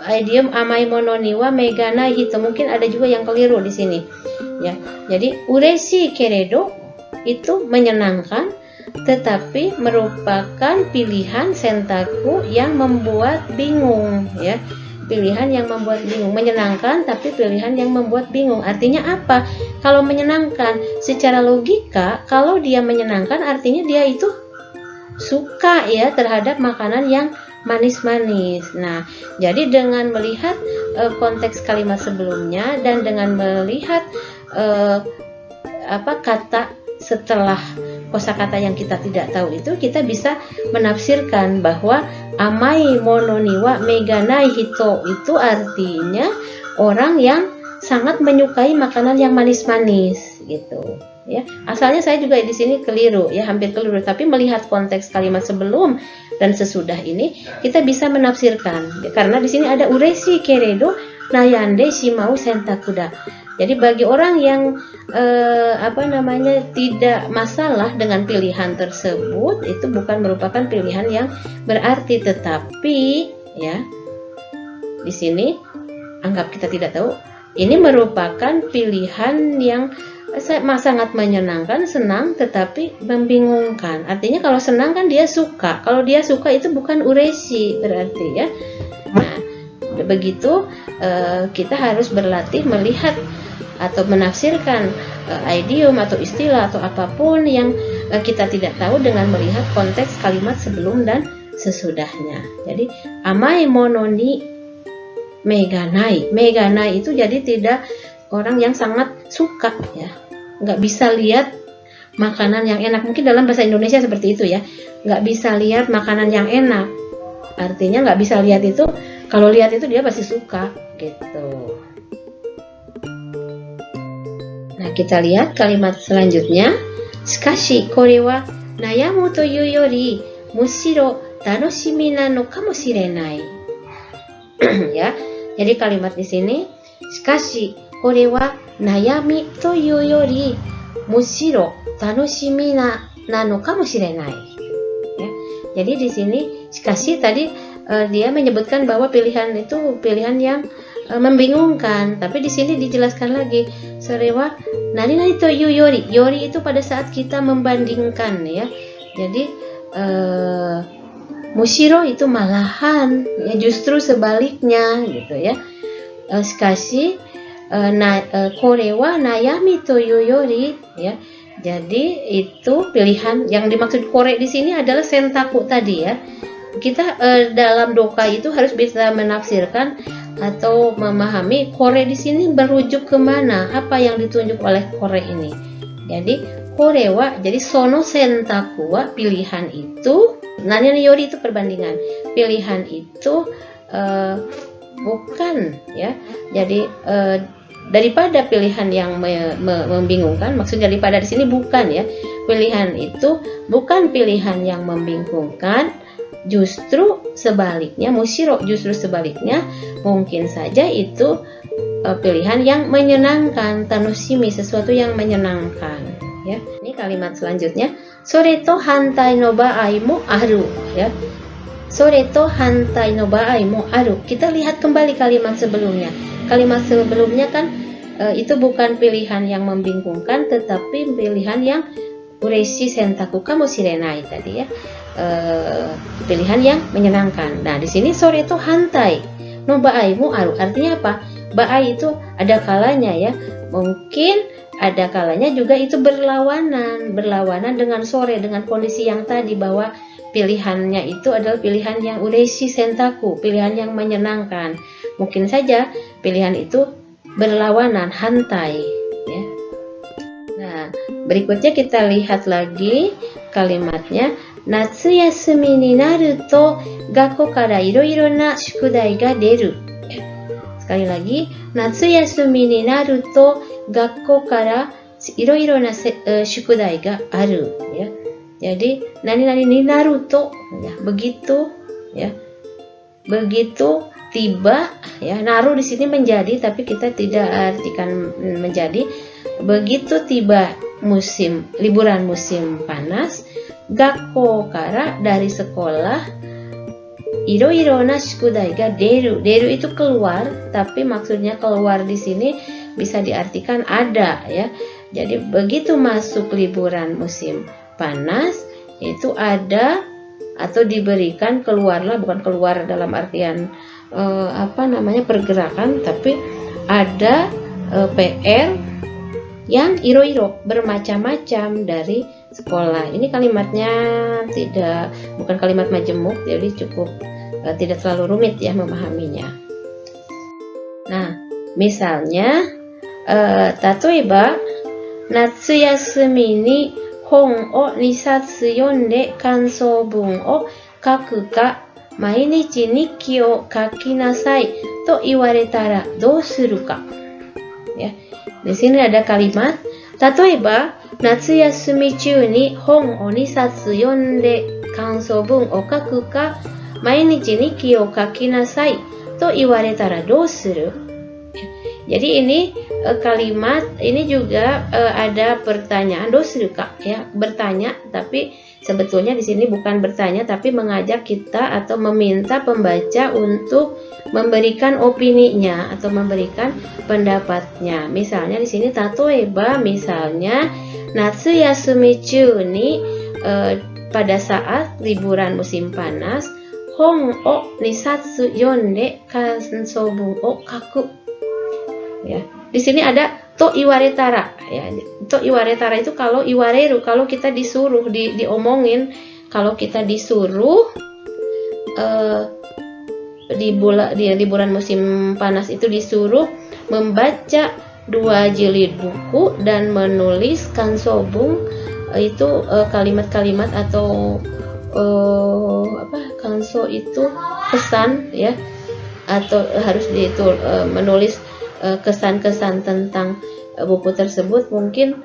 idiom amai mono ni wa megana hito, mungkin ada juga yang keliru di sini ya. Jadi ureshii keredo itu menyenangkan, tetapi merupakan pilihan sentaku yang membuat bingung ya. Pilihan yang membuat bingung. Menyenangkan tapi pilihan yang membuat bingung. Artinya apa? Kalau menyenangkan secara logika, kalau dia menyenangkan artinya dia itu suka ya terhadap makanan yang manis-manis. Nah, jadi dengan melihat konteks kalimat sebelumnya dan dengan melihat kata setelah kosakata yang kita tidak tahu itu, kita bisa menafsirkan bahwa amai mono ni wa meganai hito itu artinya orang yang sangat menyukai makanan yang manis-manis gitu ya. Asalnya saya juga di sini keliru ya, hampir keliru, tapi melihat konteks kalimat sebelum dan sesudah ini kita bisa menafsirkan ya, karena di sini ada ureshi keredo nayande shimau sentakuda. Jadi bagi orang yang tidak masalah dengan pilihan tersebut, itu bukan merupakan pilihan yang berarti, tetapi ya di sini anggap kita tidak tahu, ini merupakan pilihan yang sangat menyenangkan, senang, tetapi membingungkan. Artinya kalau senang kan dia suka, kalau dia suka itu bukan ureshi berarti ya. Nah, begitu kita harus berlatih melihat atau menafsirkan idiom atau istilah atau apapun yang kita tidak tahu dengan melihat konteks kalimat sebelum dan sesudahnya. Jadi amai mono ni meganai. Meganai itu jadi tidak orang yang sangat suka ya. Nggak bisa lihat makanan yang enak. Mungkin dalam bahasa Indonesia seperti itu ya. Nggak bisa lihat makanan yang enak. Artinya nggak bisa lihat itu, kalau lihat itu dia pasti suka gitu. Nah, kita lihat kalimat selanjutnya. Shikashi kore wa nayamu toyu yori mushiro tanoshimi nano kamoshirenai. Ya. Jadi kalimat di sini, shikashi kore wa nayami toyu yori mushiro tanoshimi nano kamoshirenai. Ya. Jadi di sini shikashi tadi dia menyebutkan bahwa pilihan itu pilihan yang membingungkan, tapi di sini dijelaskan lagi sorewa nani to yori. Yori itu pada saat kita membandingkan ya. Jadi mushiro itu malahan ya, justru sebaliknya gitu ya. Shikashi kore wa nayami to yori ya. Jadi itu pilihan yang dimaksud kore di sini adalah sentaku tadi ya. Kita dalam doka itu harus bisa menafsirkan atau memahami kore di sini merujuk kemana, apa yang ditunjuk oleh kore ini. Jadi kore wa, jadi sono sentaku wa, pilihan itu, nanya yori itu perbandingan, pilihan itu bukan ya. Jadi daripada pilihan yang membingungkan, maksud daripada di sini bukan ya, pilihan itu bukan pilihan yang membingungkan. Justru sebaliknya, mushiro justru sebaliknya, mungkin saja itu pilihan yang menyenangkan, tanoshimi sesuatu yang menyenangkan ya. Ini kalimat selanjutnya, sore to hantai no baai mo aru ya. Sore to hantai no baai mo aru. Kita lihat kembali kalimat sebelumnya. Kalimat sebelumnya kan itu bukan pilihan yang membingungkan, tetapi pilihan yang ureshi sentaku kamoshirenai tadi ya. Pilihan yang menyenangkan. Nah, di sini sore itu hantai no baai mu aru, artinya apa? Baai itu ada kalanya ya, mungkin ada kalanya juga itu berlawanan dengan sore, dengan kondisi yang tadi bahwa pilihannya itu adalah pilihan yang ureshi sentaku, pilihan yang menyenangkan. Mungkin saja pilihan itu berlawanan, hantai ya. Nah, berikutnya kita lihat lagi kalimatnya. Natsuyasumi ni naru to gakko kara iroiro na shukudai ga deru. Sekali lagi, natsuyasumi ni naru to gakko kara iroiro na shukudai ga aru ya. Jadi nani ni naru to ya, begitu ya. Begitu tiba ya, naru di sini menjadi, tapi kita tidak artikan menjadi. Begitu tiba liburan musim panas, gakko kara dari sekolah, iro-iro na shukudai ga deru. Deru itu keluar, tapi maksudnya keluar di sini bisa diartikan ada ya. Jadi begitu masuk liburan musim panas, itu ada atau diberikan, keluarlah, bukan keluar dalam artian pergerakan, tapi ada PR yang iro-iro, bermacam-macam dari sekolah. Ini kalimatnya bukan kalimat majemuk, jadi cukup tidak terlalu rumit ya memahaminya. Nah, misalnya tatoeba natsuyasumi ni hon o 2 satsu yonde kansou bun o kaku ka mainichi nikki o kakinasai to iwaretara dou suru ka. Ya. Di sini ada kalimat, tatoeba natsuyasumi chū ni hon o 2 satsu yonde kansou bun o kaku ka, mainichi nikki o kakinasai to iwaretara dou suru. Jadi ini kalimat ini juga ada pertanyaan dosuru kak ya, bertanya, tapi sebetulnya di sini bukan bertanya tapi mengajak kita atau meminta pembaca untuk memberikan opininya atau memberikan pendapatnya. Misalnya di sini tatoeba, misalnya natsuyasumi chū ni pada saat liburan musim panas, hon o 2 satsu yonde kansou bun o kaku. Ya, di sini ada to iwaretara ya. To iwaretara itu kalau iwareru, kalau kita disuruh, diomongin, kalau kita disuruh di liburan musim panas itu disuruh membaca 2 jilid buku dan menulis kansou bun, itu kalimat-kalimat atau kansou itu pesan ya, atau harus menulis kesan-kesan tentang buku tersebut. Mungkin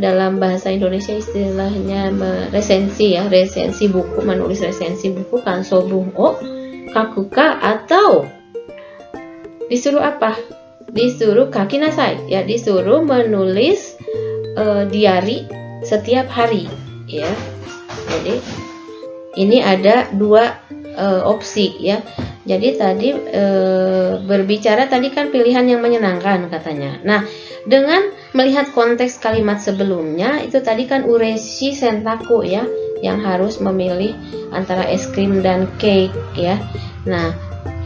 dalam bahasa Indonesia istilahnya resensi ya, resensi buku, menulis resensi buku kansou bun o kakuka, atau disuruh apa? Disuruh kakinasai ya, disuruh menulis diari setiap hari ya. Jadi ini ada 2 opsi ya. Jadi tadi berbicara tadi kan pilihan yang menyenangkan katanya. Nah, dengan melihat konteks kalimat sebelumnya itu tadi kan ureshi sentaku ya, yang harus memilih antara es krim dan cake ya. Nah,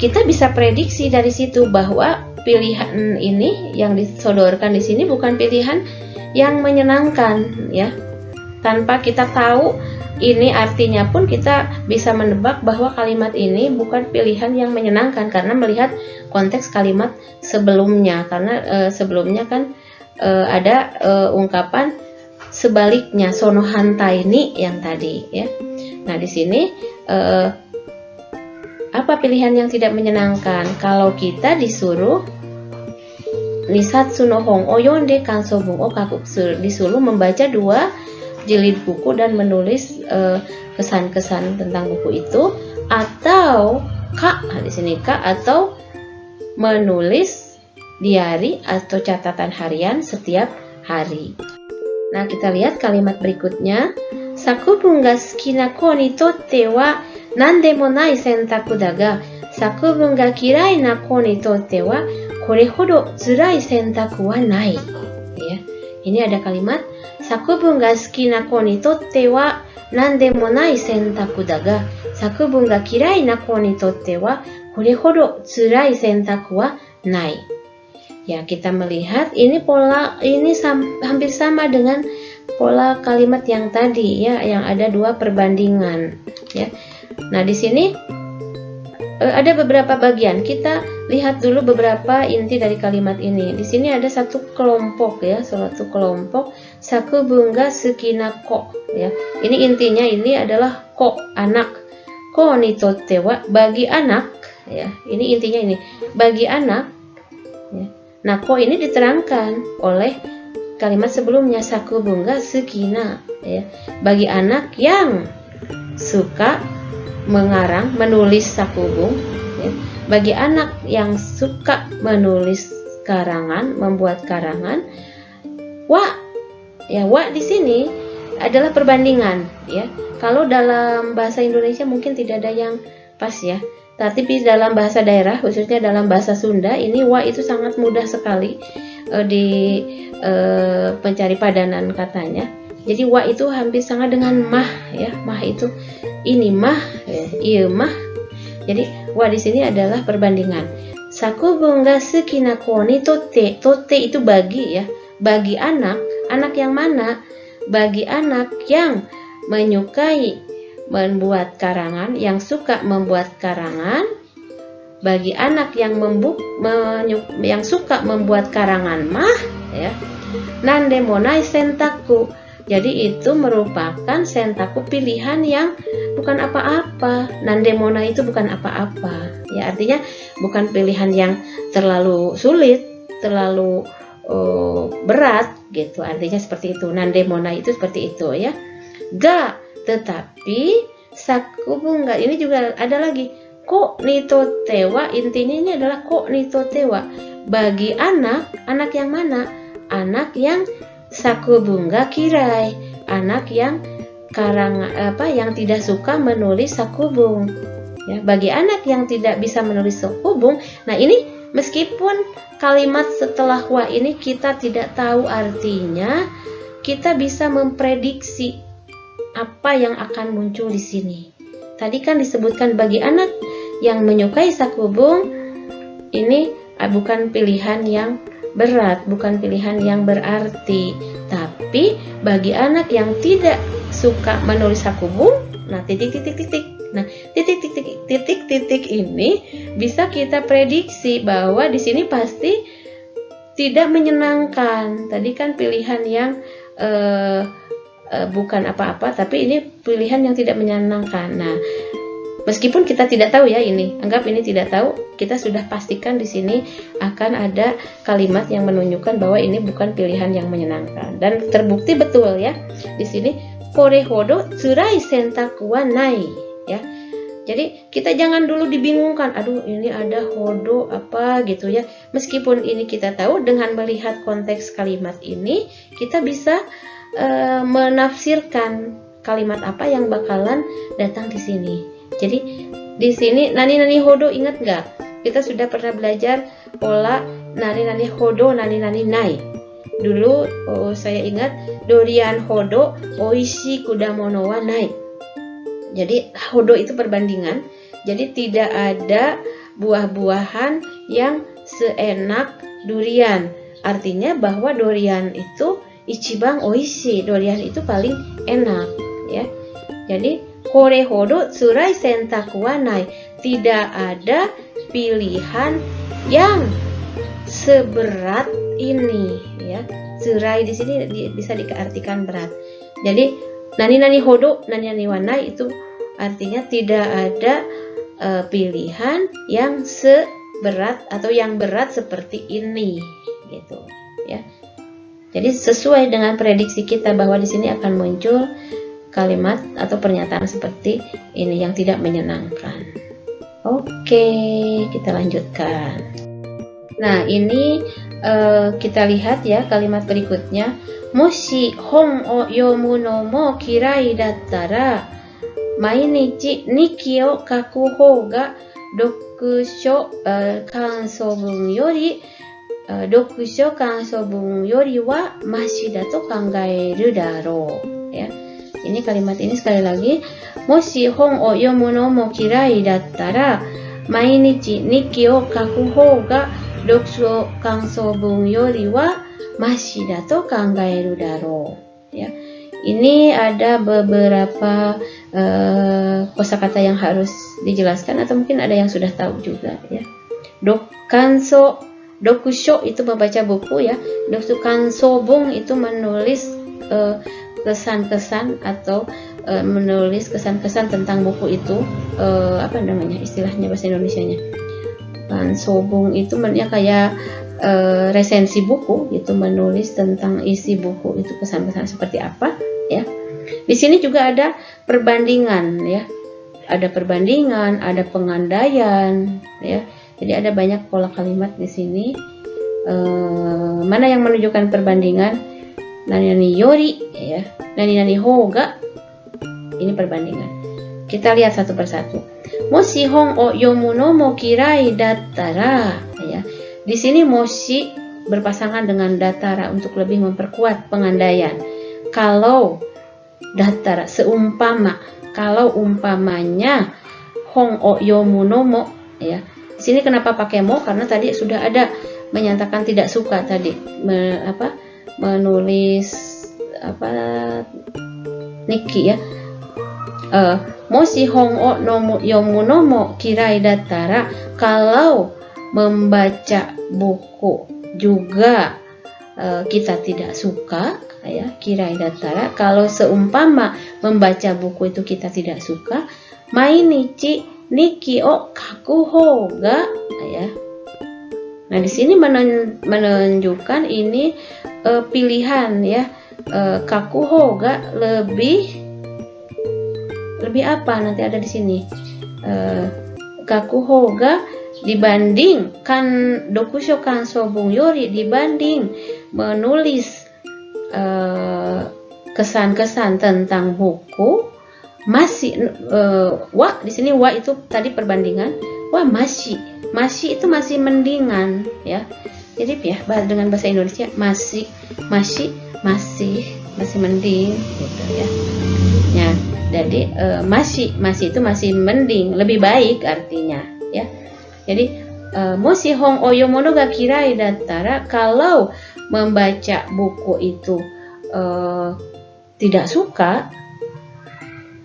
kita bisa prediksi dari situ bahwa pilihan ini yang disodorkan di sini bukan pilihan yang menyenangkan ya. Tanpa kita tahu ini artinya pun kita bisa menebak bahwa kalimat ini bukan pilihan yang menyenangkan karena melihat konteks kalimat sebelumnya. Karena sebelumnya kan ada ungkapan sebaliknya, sono hantai ni yang tadi ya. Nah, di sini apa pilihan yang tidak menyenangkan? Kalau kita disuruh nisatsu no hon o yonde kansou bun o kaku, disuruh membaca 2 jilid buku dan menulis kesan-kesan tentang buku itu, atau di sini atau menulis diari atau catatan harian setiap hari. Nah, kita lihat kalimat berikutnya. Sakubun ga suki na ko ni totte wa nandemo nai sentaku daga, sakubun ga kirai na ko ni totte wa kore hodo tsurai sentaku wa nai. Ya, ini ada kalimat sakubun ga suki na ko ni totte wa nandemo nai sentaku daga, sakubun ga kirai na ko ni totte wa kore hodo tsurai sentaku wa nai. Ya, kita melihat ini pola ini hampir sama dengan pola kalimat yang tadi ya, yang ada 2 perbandingan ya. Nah, di sini ada beberapa bagian. Kita lihat dulu beberapa inti dari kalimat ini. Di sini ada satu kelompok ya, suatu kelompok sakubun ga suki na ko ya. Ini intinya ini adalah ko, anak. Ko ni totte wa, bagi anak ya. Ini intinya ini, bagi anak ya. Nah, ko ini diterangkan oleh kalimat sebelumnya, sakubun ga suki na ya. Bagi anak yang suka mengarang, menulis sakubun ya. Bagi anak yang suka menulis karangan, membuat karangan, wa ya, wa di sini adalah perbandingan ya. Kalau dalam bahasa Indonesia mungkin tidak ada yang pas ya, tapi di dalam bahasa daerah, khususnya dalam bahasa Sunda, ini wa itu sangat mudah sekali di pencari padanan katanya. Jadi wa itu hampir sama dengan mah ya. Mah itu ini mah ya, iya mah. Jadi wa di sini adalah perbandingan. Sakubun ga suki na ko ni totte. Totte itu bagi ya. Bagi anak, anak yang mana? Bagi anak yang menyukai membuat karangan, yang suka membuat karangan. Bagi anak yang suka membuat karangan mah ya. Nandemo nai sentaku, Jadi itu merupakan sentaku pilihan yang bukan apa-apa. Nandemona itu bukan apa-apa. Ya, artinya bukan pilihan yang terlalu sulit, terlalu berat gitu. Artinya seperti itu. Nandemona itu seperti itu ya. Ga, tetapi sakubunga ini juga ada lagi. Ko nito tewa, intinya ini adalah ko nito tewa. Bagi anak yang mana? Anak yang sakubunga kirai, anak yang yang tidak suka menulis sakubung. Ya, bagi anak yang tidak bisa menulis sakubung, nah ini meskipun kalimat setelah wa ini kita tidak tahu artinya, kita bisa memprediksi apa yang akan muncul di sini. Tadi kan disebutkan bagi anak yang menyukai sakubung, ini bukan pilihan yang berat, bukan pilihan yang berarti. Tapi bagi anak yang tidak suka menulis sakubung, nah titik-titik-titik. Nah, titik-titik ini bisa kita prediksi bahwa di sini pasti tidak menyenangkan. Tadi kan pilihan yang bukan apa-apa, tapi ini pilihan yang tidak menyenangkan. Nah, meskipun kita tidak tahu ya ini, anggap ini tidak tahu, kita sudah pastikan di sini akan ada kalimat yang menunjukkan bahwa ini bukan pilihan yang menyenangkan. Dan terbukti betul ya. Di sini kore hodo tsurai sentaku wa nai ya. Jadi kita jangan dulu dibingungkan, aduh ini ada hodo apa gitu ya. Meskipun ini kita tahu, dengan melihat konteks kalimat ini kita bisa menafsirkan kalimat apa yang bakalan datang di sini. Jadi di sini nani hodo, ingat nggak? Kita sudah pernah belajar pola nani hodo, nani nai. Dulu saya ingat dorian hodo oishi kudamono wa nai. Jadi hodo itu perbandingan. Jadi tidak ada buah-buahan yang seenak durian. Artinya bahwa durian itu ichiban oishi, durian itu paling enak ya. Jadi kore hodo tsurai sentaku wa nai, tidak ada pilihan yang seberat ini ya. Tsurai di sini bisa diartikan berat. Jadi nani hodo, nani wa nai itu artinya tidak ada pilihan yang seberat atau yang berat seperti ini gitu ya. Jadi sesuai dengan prediksi kita bahwa di sini akan muncul kalimat atau pernyataan seperti ini yang tidak menyenangkan. Oke, kita lanjutkan. Nah, ini kita lihat ya kalimat berikutnya. Moshi hon o yomu no mo kirai dattara mainichi nikki o kaku hou ga dokusho kansōbun yori dokusho kansōbun yori wa mashi da to kangaeru daro ya. Ini kalimat ini sekali lagi, moshi hon o yomu no mo kirai dattara mainichi nikki o kaku hou ga dokusho kansōbun yori wa mashi da to kangaeru daro ya. Ini ada beberapa kosakata yang harus dijelaskan atau mungkin ada yang sudah tahu juga ya. Dokusho itu membaca buku ya. Kansōbun itu menulis kesan-kesan atau menulis kesan-kesan tentang buku itu. Apa namanya istilahnya bahasa Indonesianya? Kansōbun itu kayak resensi buku, itu menulis tentang isi buku itu, kesan-kesan seperti apa ya. Di sini juga ada perbandingan ya. Ada perbandingan, ada pengandaian ya. Jadi ada banyak pola kalimat di sini. Mana yang menunjukkan perbandingan? Nani yori ya. Nani hoga. Ini perbandingan. Kita lihat satu persatu. Moshi hon o yomu no mo kirai dattara ya. Di sini moshi berpasangan dengan dattara untuk lebih memperkuat pengandaian. Kalau dattara seumpama, kalau umpamanya hon o yomu no mo ya. Di sini kenapa pakai mo? Karena tadi sudah ada menyatakan tidak suka tadi menulis nikki ya. Moshi hon o yomu no mo kirai dattara, kalau membaca buku juga kita tidak suka ya, kirai dattara, kalau seumpama membaca buku itu kita tidak suka, mainichi niki o kakuho ga, ya. Nah, di sini menunjukkan ini pilihan ya. Kakuho ga lebih apa nanti ada di sini. Kakuho ga dibanding kan dokusho kansobung yori, dibanding menulis kesan-kesan tentang buku masih wa di sini wa itu tadi perbandingan, wa masih itu masih mendingan ya. Jadi ya dengan bahasa Indonesia masih mending gitu ya. Ya, jadi masih itu masih mending, lebih baik artinya ya. Jadi moshihon oyomono ga kirai dattara, kalau membaca buku itu tidak suka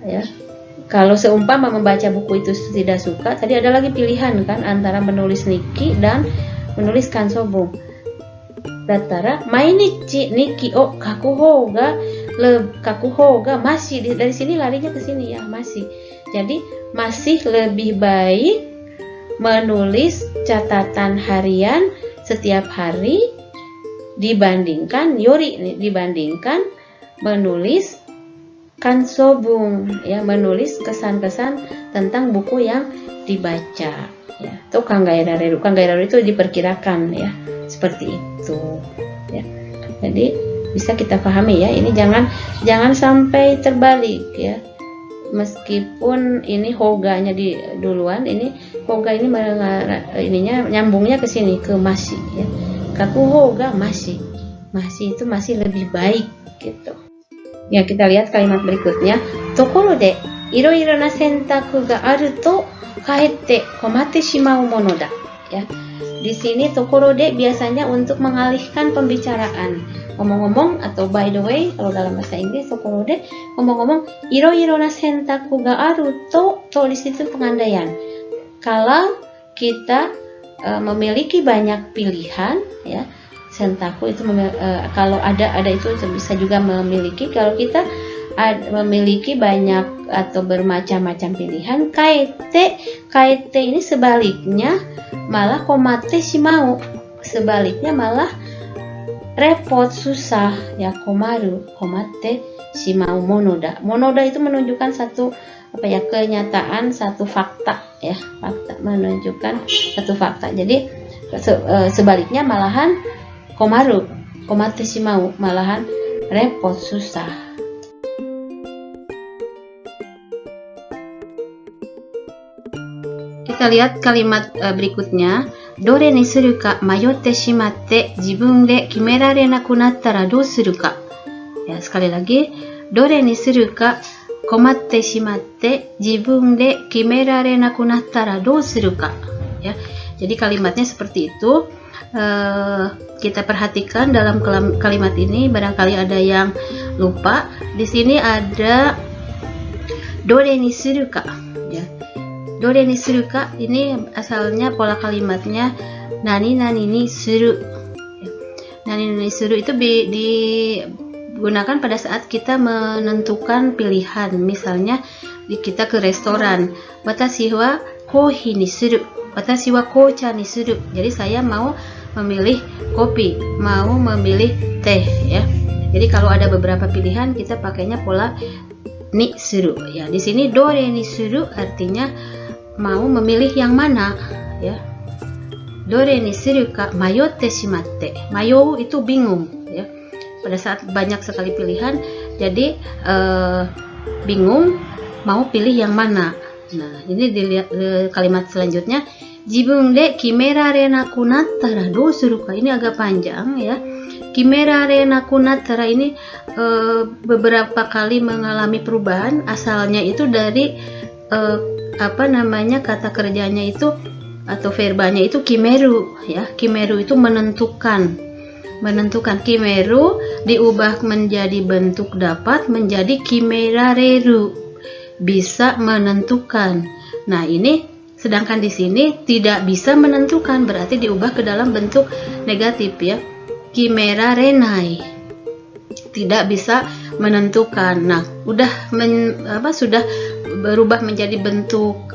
ya. Kalau seumpama membaca buku itu tidak suka, tadi ada lagi pilihan kan antara menulis niki dan menulis kansobung. Dattara mainichi niki o kakuho ga masih, dari sini larinya ke sini ya, masih. Jadi masih lebih baik menulis catatan harian setiap hari dibandingkan menulis kansobung ya, menulis kesan-kesan tentang buku yang dibaca ya. Itu kangairareru itu diperkirakan ya, seperti itu ya. Jadi bisa kita pahami ya, ini jangan sampai terbalik ya. Meskipun ini hoganya di duluan, ini hoga ini ininya nyambungnya ke sini ke masih ya. Kakuho ga masih itu masih lebih baik gitu. Ya, kita lihat kalimat berikutnya. Tokoro de iroiro na sentaku ga aru to kaette komatte shimau mono da. Ya. Di sini tokoro de biasanya untuk mengalihkan pembicaraan. Ngomong-ngomong atau by the way kalau dalam bahasa Inggris tokoro de ngomong-ngomong iroiro na sentaku ga aru to di situ pengandaian. Kalau kita memiliki banyak pilihan ya. Sentaku itu kalau ada itu bisa juga memiliki. Kalau kita memiliki banyak atau bermacam-macam pilihan, kaite ini sebaliknya malah komatte shimau, sebaliknya malah repot, susah ya. Komatte shimau monoda itu menunjukkan satu kenyataan, satu fakta ya, menunjukkan satu fakta. Jadi sebaliknya malahan komatte shimau, malahan repot, susah. Kita lihat kalimat berikutnya. Dore ni suru ka mayotte shimatte jibun de kimerare naku nattara dou suru ka. Ya, sekali lagi. Dore ni suru ka komatte shimatte jibun de kimerare naku nattara dou suru ka. Ya. Jadi kalimatnya seperti itu. Kita perhatikan dalam kalimat ini, barangkali ada yang lupa. Di sini ada dore ni suru ka ya. Dore ni suru ka ini asalnya pola kalimatnya nani ni suru ya. Nani suru itu digunakan pada saat kita menentukan pilihan. Misalnya kita ke restoran, watashi wa kohi ni suru, watashi wa kocha ni suru. Jadi saya mau memilih kopi, mau memilih teh ya. Jadi kalau ada beberapa pilihan kita pakainya pola ni suru ya. Di sini dore ni suru artinya mau memilih yang mana ya. Dore ni suru ka mayotte shimatte. Mayou itu bingung ya. Pada saat banyak sekali pilihan, jadi bingung mau pilih yang mana. Nah, ini dilihat kalimat selanjutnya. Jibun de kimerare naku nattara dou suru ka. Ini agak panjang ya. Kimerare naku nattara ini beberapa kali mengalami perubahan. Asalnya itu dari kata kerjanya itu atau verbanya itu kimeru ya. Kimeru itu menentukan. Kimeru diubah menjadi bentuk dapat menjadi kimerareru, bisa menentukan. Nah, ini sedangkan di sini tidak bisa menentukan, berarti diubah ke dalam bentuk negatif ya. Kimerarenai. tidak bisa menentukan. Nah, sudah berubah menjadi bentuk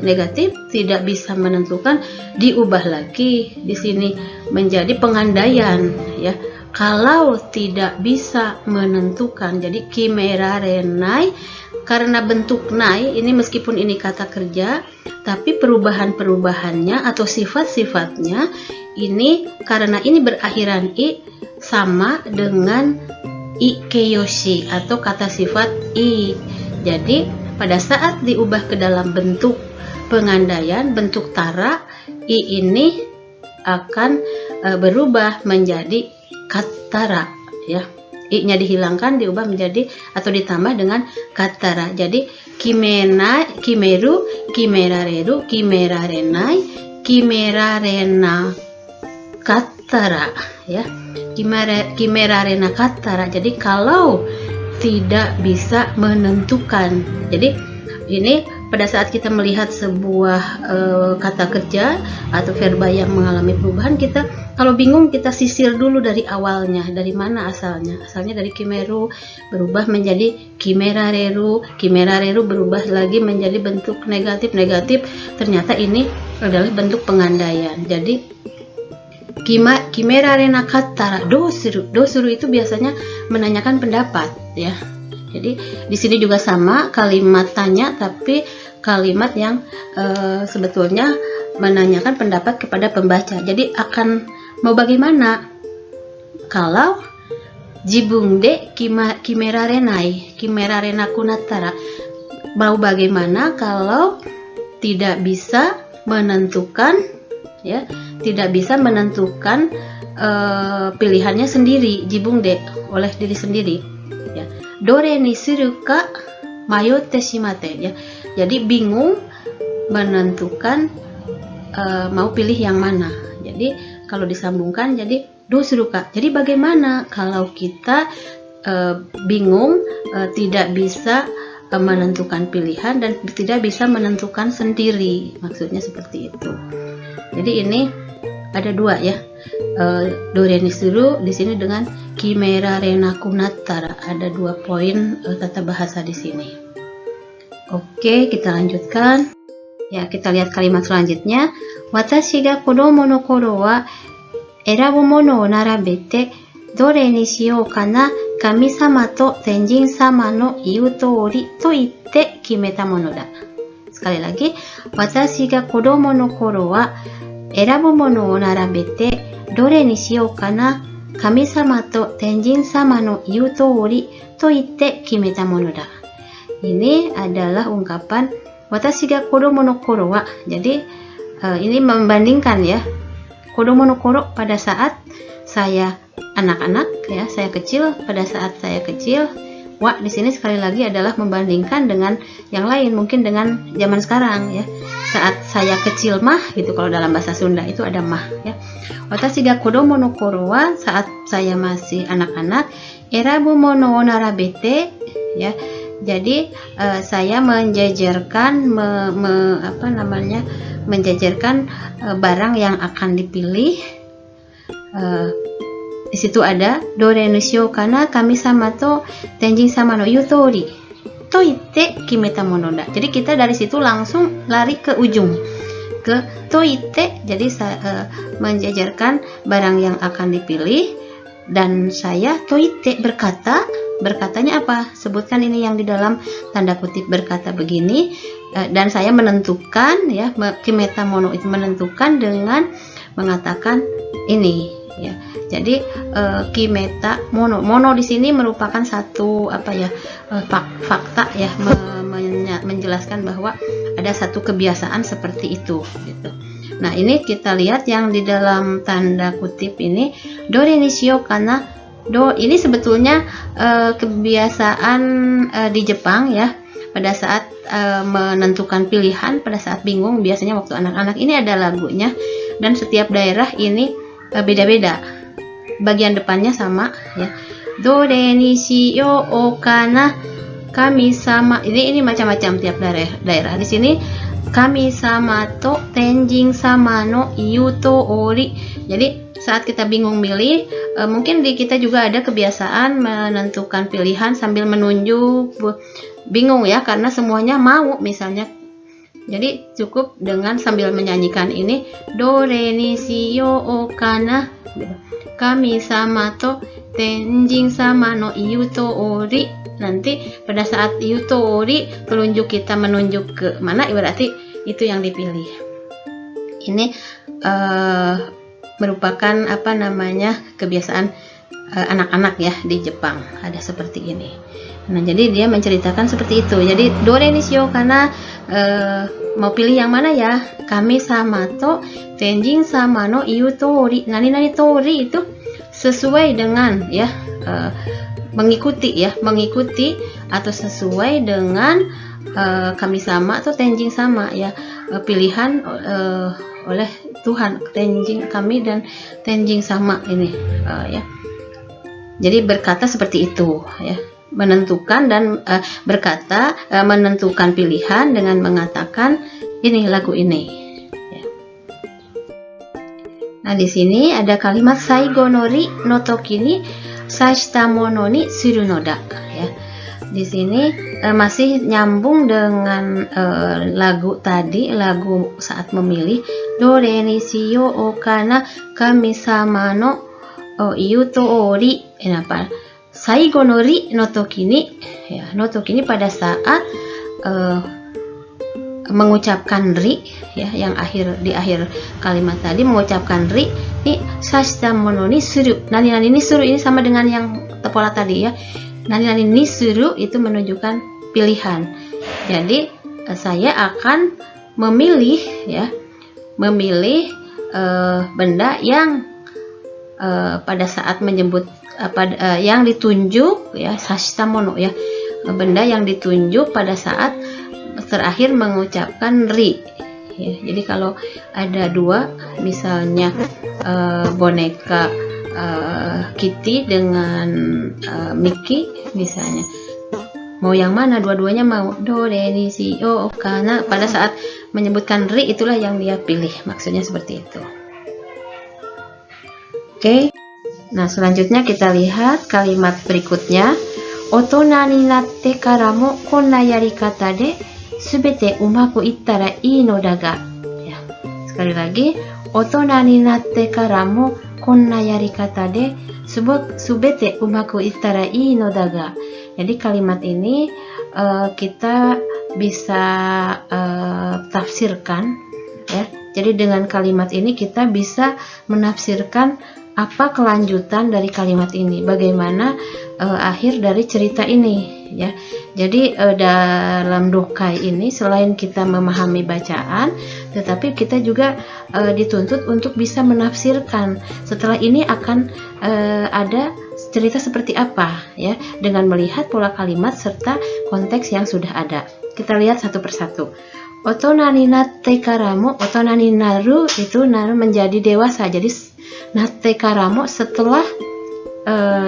negatif, tidak bisa menentukan, diubah lagi di sini menjadi pengandaian ya. Kalau tidak bisa menentukan, jadi kimerarenai, karena bentuk nai ini meskipun ini kata kerja, tapi perubahan-perubahannya atau sifat-sifatnya ini karena ini berakhiran i sama dengan ikeyoshi atau kata sifat i. Jadi pada saat diubah ke dalam bentuk pengandaian, bentuk tara, i ini akan berubah menjadi katara ya. I-nya dihilangkan, diubah menjadi atau ditambah dengan katara. Jadi kimeru, kimerareru, kimerarenai, kimerarena katara ya. Kimerarena katara. Jadi kalau tidak bisa menentukan. Jadi ini pada saat kita melihat sebuah kata kerja atau verba yang mengalami perubahan, kita kalau bingung kita sisir dulu dari awalnya, dari mana asalnya. Asalnya dari kimeru berubah menjadi kimerareru, kimerareru berubah lagi menjadi bentuk negatif, ternyata ini adalah bentuk pengandaian. Jadi kimerarena katara dosuru itu biasanya menanyakan pendapat ya. Jadi di sini juga sama, kalimat tanya tapi kalimat yang sebetulnya menanyakan pendapat kepada pembaca. Jadi akan mau bagaimana kalau jibung de kimerarenai, kimerarena kunatara, mau bagaimana kalau tidak bisa menentukan ya, tidak bisa menentukan pilihannya sendiri, jibung de, oleh diri sendiri ya. Dore ni suru ka mayotte shimate ya. Jadi bingung menentukan mau pilih yang mana. Jadi kalau disambungkan jadi dosuruka. Jadi bagaimana kalau kita bingung, tidak bisa menentukan pilihan dan tidak bisa menentukan sendiri. Maksudnya seperti itu. Jadi ini ada dua ya. Dore ni suru di sini dengan kimerarena kunatara. Ada 2 poin tata bahasa di sini. Oke, kita lanjutkan. Ya, kita lihat kalimat selanjutnya. Watashi ga kodomo no koro wa erabu mono o narabete dore ni shiyou kana kami sama to tenjin sama no iu toori to itte kimeta mono da. Sekali lagi. Watashi ga kodomo no koro wa erabu mono o narabete dore ni shiyou kana kami sama to tenjin sama no iu toori to itte kimeta mono da. Ini adalah ungkapan watashi ga kodomo no koro wa. Jadi ini membandingkan ya, kodomo no koro pada saat saya anak-anak ya, saya kecil, pada saat saya kecil. Wa di sini sekali lagi adalah membandingkan dengan yang lain, mungkin dengan zaman sekarang ya. Saat saya kecil mah gitu, kalau dalam bahasa Sunda itu ada mah ya. Watashi ga kodomo no koro wa, saat saya masih anak-anak, erabu mono o narabete ya. Jadi saya menjajarkan menjajarkan barang yang akan dipilih. Di situ ada dore no shiyou kana kami sama to tenjin sama no iu toori to itte kimeta mono da. Jadi kita dari situ langsung lari ke ujung ke to itte. Jadi menjajarkan barang yang akan dipilih dan saya to itte berkata. Berkatanya apa? Sebutkan ini yang di dalam tanda kutip berkata begini, dan saya menentukan ya, kimeta mono itu menentukan dengan mengatakan ini ya. Jadi kimeta mono di sini merupakan satu fakta ya, menjelaskan bahwa ada satu kebiasaan seperti itu gitu. Nah, ini kita lihat yang di dalam tanda kutip ini, dore ni shiyou kana. Ini sebetulnya kebiasaan di Jepang ya, pada saat menentukan pilihan, pada saat bingung, biasanya waktu anak-anak. Ini ada lagunya dan setiap daerah ini beda-beda. Bagian depannya sama ya. Dore ni shiyou kana kami sama. Ini macam-macam tiap daerah. Di sini kami sama to tenjin sama no iu toori. Jadi saat kita bingung milih, mungkin di kita juga ada kebiasaan menentukan pilihan sambil menunjuk, bingung ya karena semuanya mau misalnya. Jadi cukup dengan sambil menyanyikan ini, do re ni si yo o kana kami sama to tenjing sama no iu to ori. Nanti pada saat iu to ori, telunjuk kita menunjuk ke mana, berarti itu yang dipilih. Ini merupakan kebiasaan anak-anak ya di Jepang, ada seperti ini. Nah, jadi dia menceritakan seperti itu. Jadi do re ni shio karena mau pilih yang mana ya? Kami sama to tenjing sama no iu tori. Nani tori itu sesuai dengan ya, mengikuti atau sesuai dengan kami sama atau tenjing sama ya, pilihan oleh Tuhan, tenjing kami dan tenjing sama ini ya. Jadi berkata seperti itu ya, menentukan dan menentukan pilihan dengan mengatakan ini lagu ini ya. Nah, di sini ada kalimat saigo nori no toki ni sashita mono ni suru no da ya. Di sini masih nyambung dengan lagu tadi, lagu saat memilih, do re ni shio o kana kami sama no iu to ori. Kenapa? Saigo nori no toki ni ya, no toki ni pada saat mengucapkan ri ya, yang di akhir kalimat tadi mengucapkan ri ni sashita mono ni suru. Nani ni suru ini sama dengan yang pola tadi ya. Nani ni suru itu menunjukkan pilihan. Jadi saya akan memilih ya, benda yang pada saat menyebut yang ditunjuk ya, sashita mono ya, benda yang ditunjuk pada saat terakhir mengucapkan ri ya. Jadi kalau ada dua, misalnya boneka Kitty dengan Mickey misalnya, mau yang mana? Dua-duanya mau, do re ni si o kana, pada saat menyebutkan ri itulah yang dia pilih, maksudnya seperti itu. Oke. Nah, selanjutnya kita lihat kalimat berikutnya. Otona ni natte kara mo konna yarikata de subete umaku ittara ii no da ga. Ya. Sekali lagi, otona ni natte kara mo konna yarikata de subete umaku ittara ii no da ga. Jadi kalimat ini kita bisa tafsirkan ya. Jadi dengan kalimat ini kita bisa menafsirkan apa kelanjutan dari kalimat ini, bagaimana akhir dari cerita ini ya. Jadi dalam dokai ini selain kita memahami bacaan, tetapi kita juga dituntut untuk bisa menafsirkan setelah ini akan ada cerita seperti apa ya, dengan melihat pola kalimat serta konteks yang sudah ada. Kita lihat satu persatu. Otonani natte karamo, otonani naru itu naru menjadi dewasa. Jadi natte karamo setelah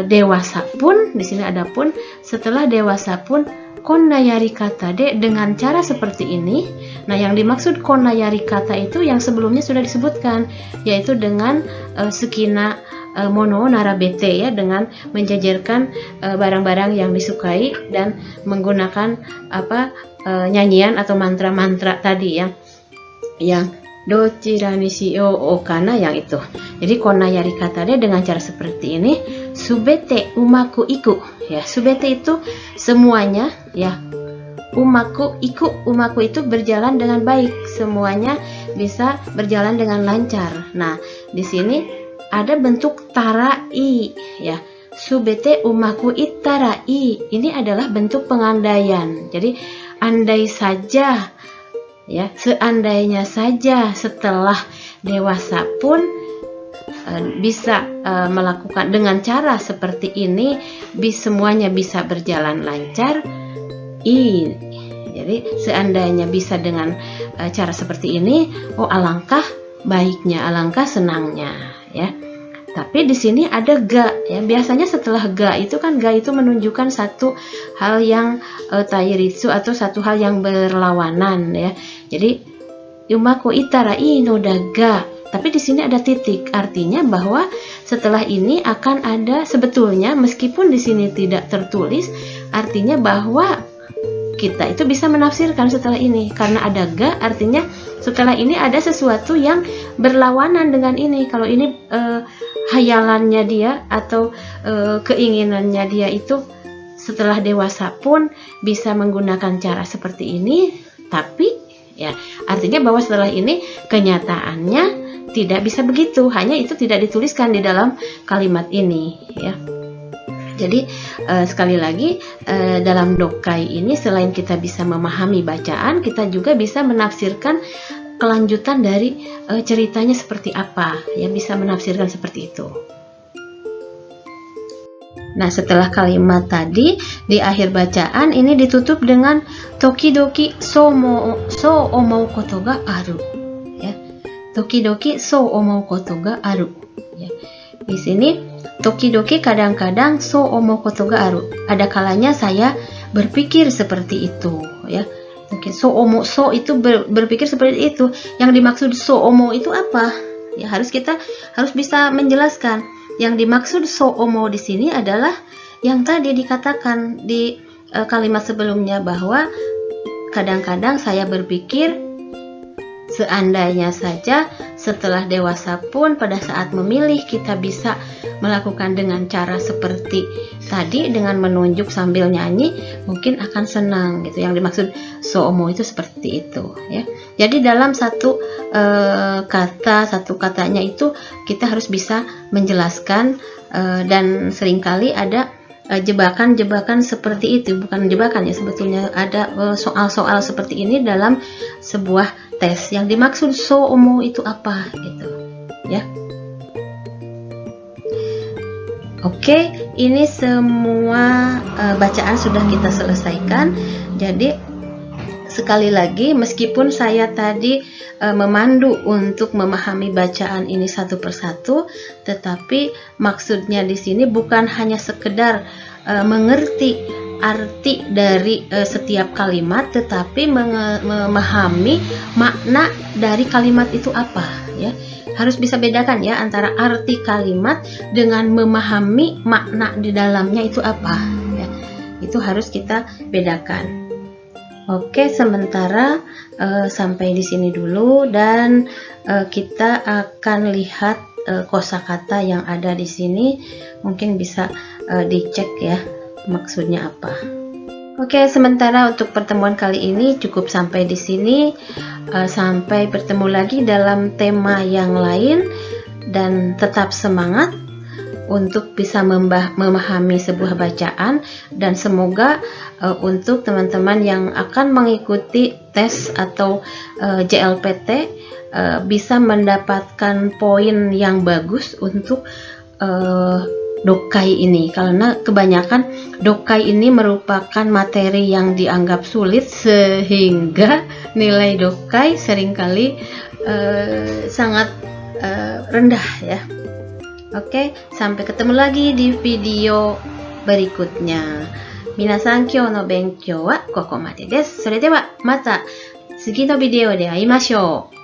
dewasa pun, di sini ada pun, setelah dewasa pun, konna yarikata de, dengan cara seperti ini. Nah, yang dimaksud konna yarikata itu yang sebelumnya sudah disebutkan, yaitu dengan sekina mono narabete ya, dengan menjajarkan barang-barang yang disukai dan menggunakan nyanyian atau mantra-mantra tadi yang dochira ni shio o kana, yang itu. Jadi konna yarikata de dengan cara seperti ini, subete umaku iku ya, subete itu semuanya ya, umaku itu berjalan dengan baik, semuanya bisa berjalan dengan lancar. Nah, di sini ada bentuk tarai ya, subete umaku ittarai, ini adalah bentuk pengandaian. Jadi andai saja ya, seandainya saja setelah dewasa pun bisa melakukan dengan cara seperti ini, semuanya bisa berjalan lancar. Jadi seandainya bisa dengan cara seperti ini, oh alangkah baiknya, alangkah senangnya ya. Tapi di sini ada ga ya. Biasanya setelah ga itu kan, ga itu menunjukkan satu hal yang tairitsu atau satu hal yang berlawanan ya. Jadi yumaku itarai no da ga Tapi di sini ada titik, artinya bahwa setelah ini akan ada, sebetulnya meskipun di sini tidak tertulis, artinya bahwa kita itu bisa menafsirkan setelah ini. Karena ada ga, artinya setelah ini ada sesuatu yang berlawanan dengan ini. Kalau ini hayalannya dia atau keinginannya dia itu setelah dewasa pun bisa menggunakan cara seperti ini, tapi ya artinya bahwa setelah ini kenyataannya tidak bisa begitu, hanya itu tidak dituliskan di dalam kalimat ini ya. Jadi sekali lagi dalam dokai ini selain kita bisa memahami bacaan, kita juga bisa menafsirkan kelanjutan dari ceritanya seperti apa, ya bisa menafsirkan seperti itu. Nah, setelah kalimat tadi di akhir bacaan ini ditutup dengan tokidoki so omou koto ga aru. Ya. Tokidoki so omou koto ga aru. Ya. Di sini tokidoki kadang-kadang so omou koto ga aru. Ada kalanya saya berpikir seperti itu, ya. Oke, so itu berpikir seperti itu. Yang dimaksud so omo itu apa? Ya, kita harus bisa menjelaskan. Yang dimaksud so omo di sini adalah yang tadi dikatakan di kalimat sebelumnya, bahwa kadang-kadang saya berpikir seandainya saja setelah dewasa pun pada saat memilih kita bisa melakukan dengan cara seperti tadi, dengan menunjuk sambil nyanyi, mungkin akan senang gitu. Yang dimaksud so omo itu seperti itu ya. Jadi dalam satu katanya itu kita harus bisa menjelaskan, dan seringkali ada jebakan-jebakan seperti itu. Bukan jebakan ya, sebetulnya ada soal-soal seperti ini dalam sebuah tes. Yang dimaksud so omo itu apa gitu ya. Oke, ini semua bacaan sudah kita selesaikan. Jadi sekali lagi, meskipun saya tadi memandu untuk memahami bacaan ini satu persatu, tetapi maksudnya di sini bukan hanya sekedar mengerti arti dari setiap kalimat, tetapi memahami makna dari kalimat itu apa ya. Harus bisa bedakan ya antara arti kalimat dengan memahami makna di dalamnya itu apa ya. Itu harus kita bedakan. Oke, sementara sampai di sini dulu, dan kita akan lihat kosakata yang ada di sini. Mungkin bisa dicek ya maksudnya apa. Oke, sementara untuk pertemuan kali ini cukup sampai di sini. Sampai bertemu lagi dalam tema yang lain, dan tetap semangat untuk bisa memahami sebuah bacaan, dan semoga untuk teman-teman yang akan mengikuti tes atau JLPT bisa mendapatkan poin yang bagus untuk dokai ini, karena kebanyakan dokai ini merupakan materi yang dianggap sulit, sehingga nilai dokai seringkali sangat rendah ya. Oke, sampai ketemu lagi di video berikutnya. Minasan, kyou no benkyou wa koko made desu. それではまた次のビデオで会いましょう。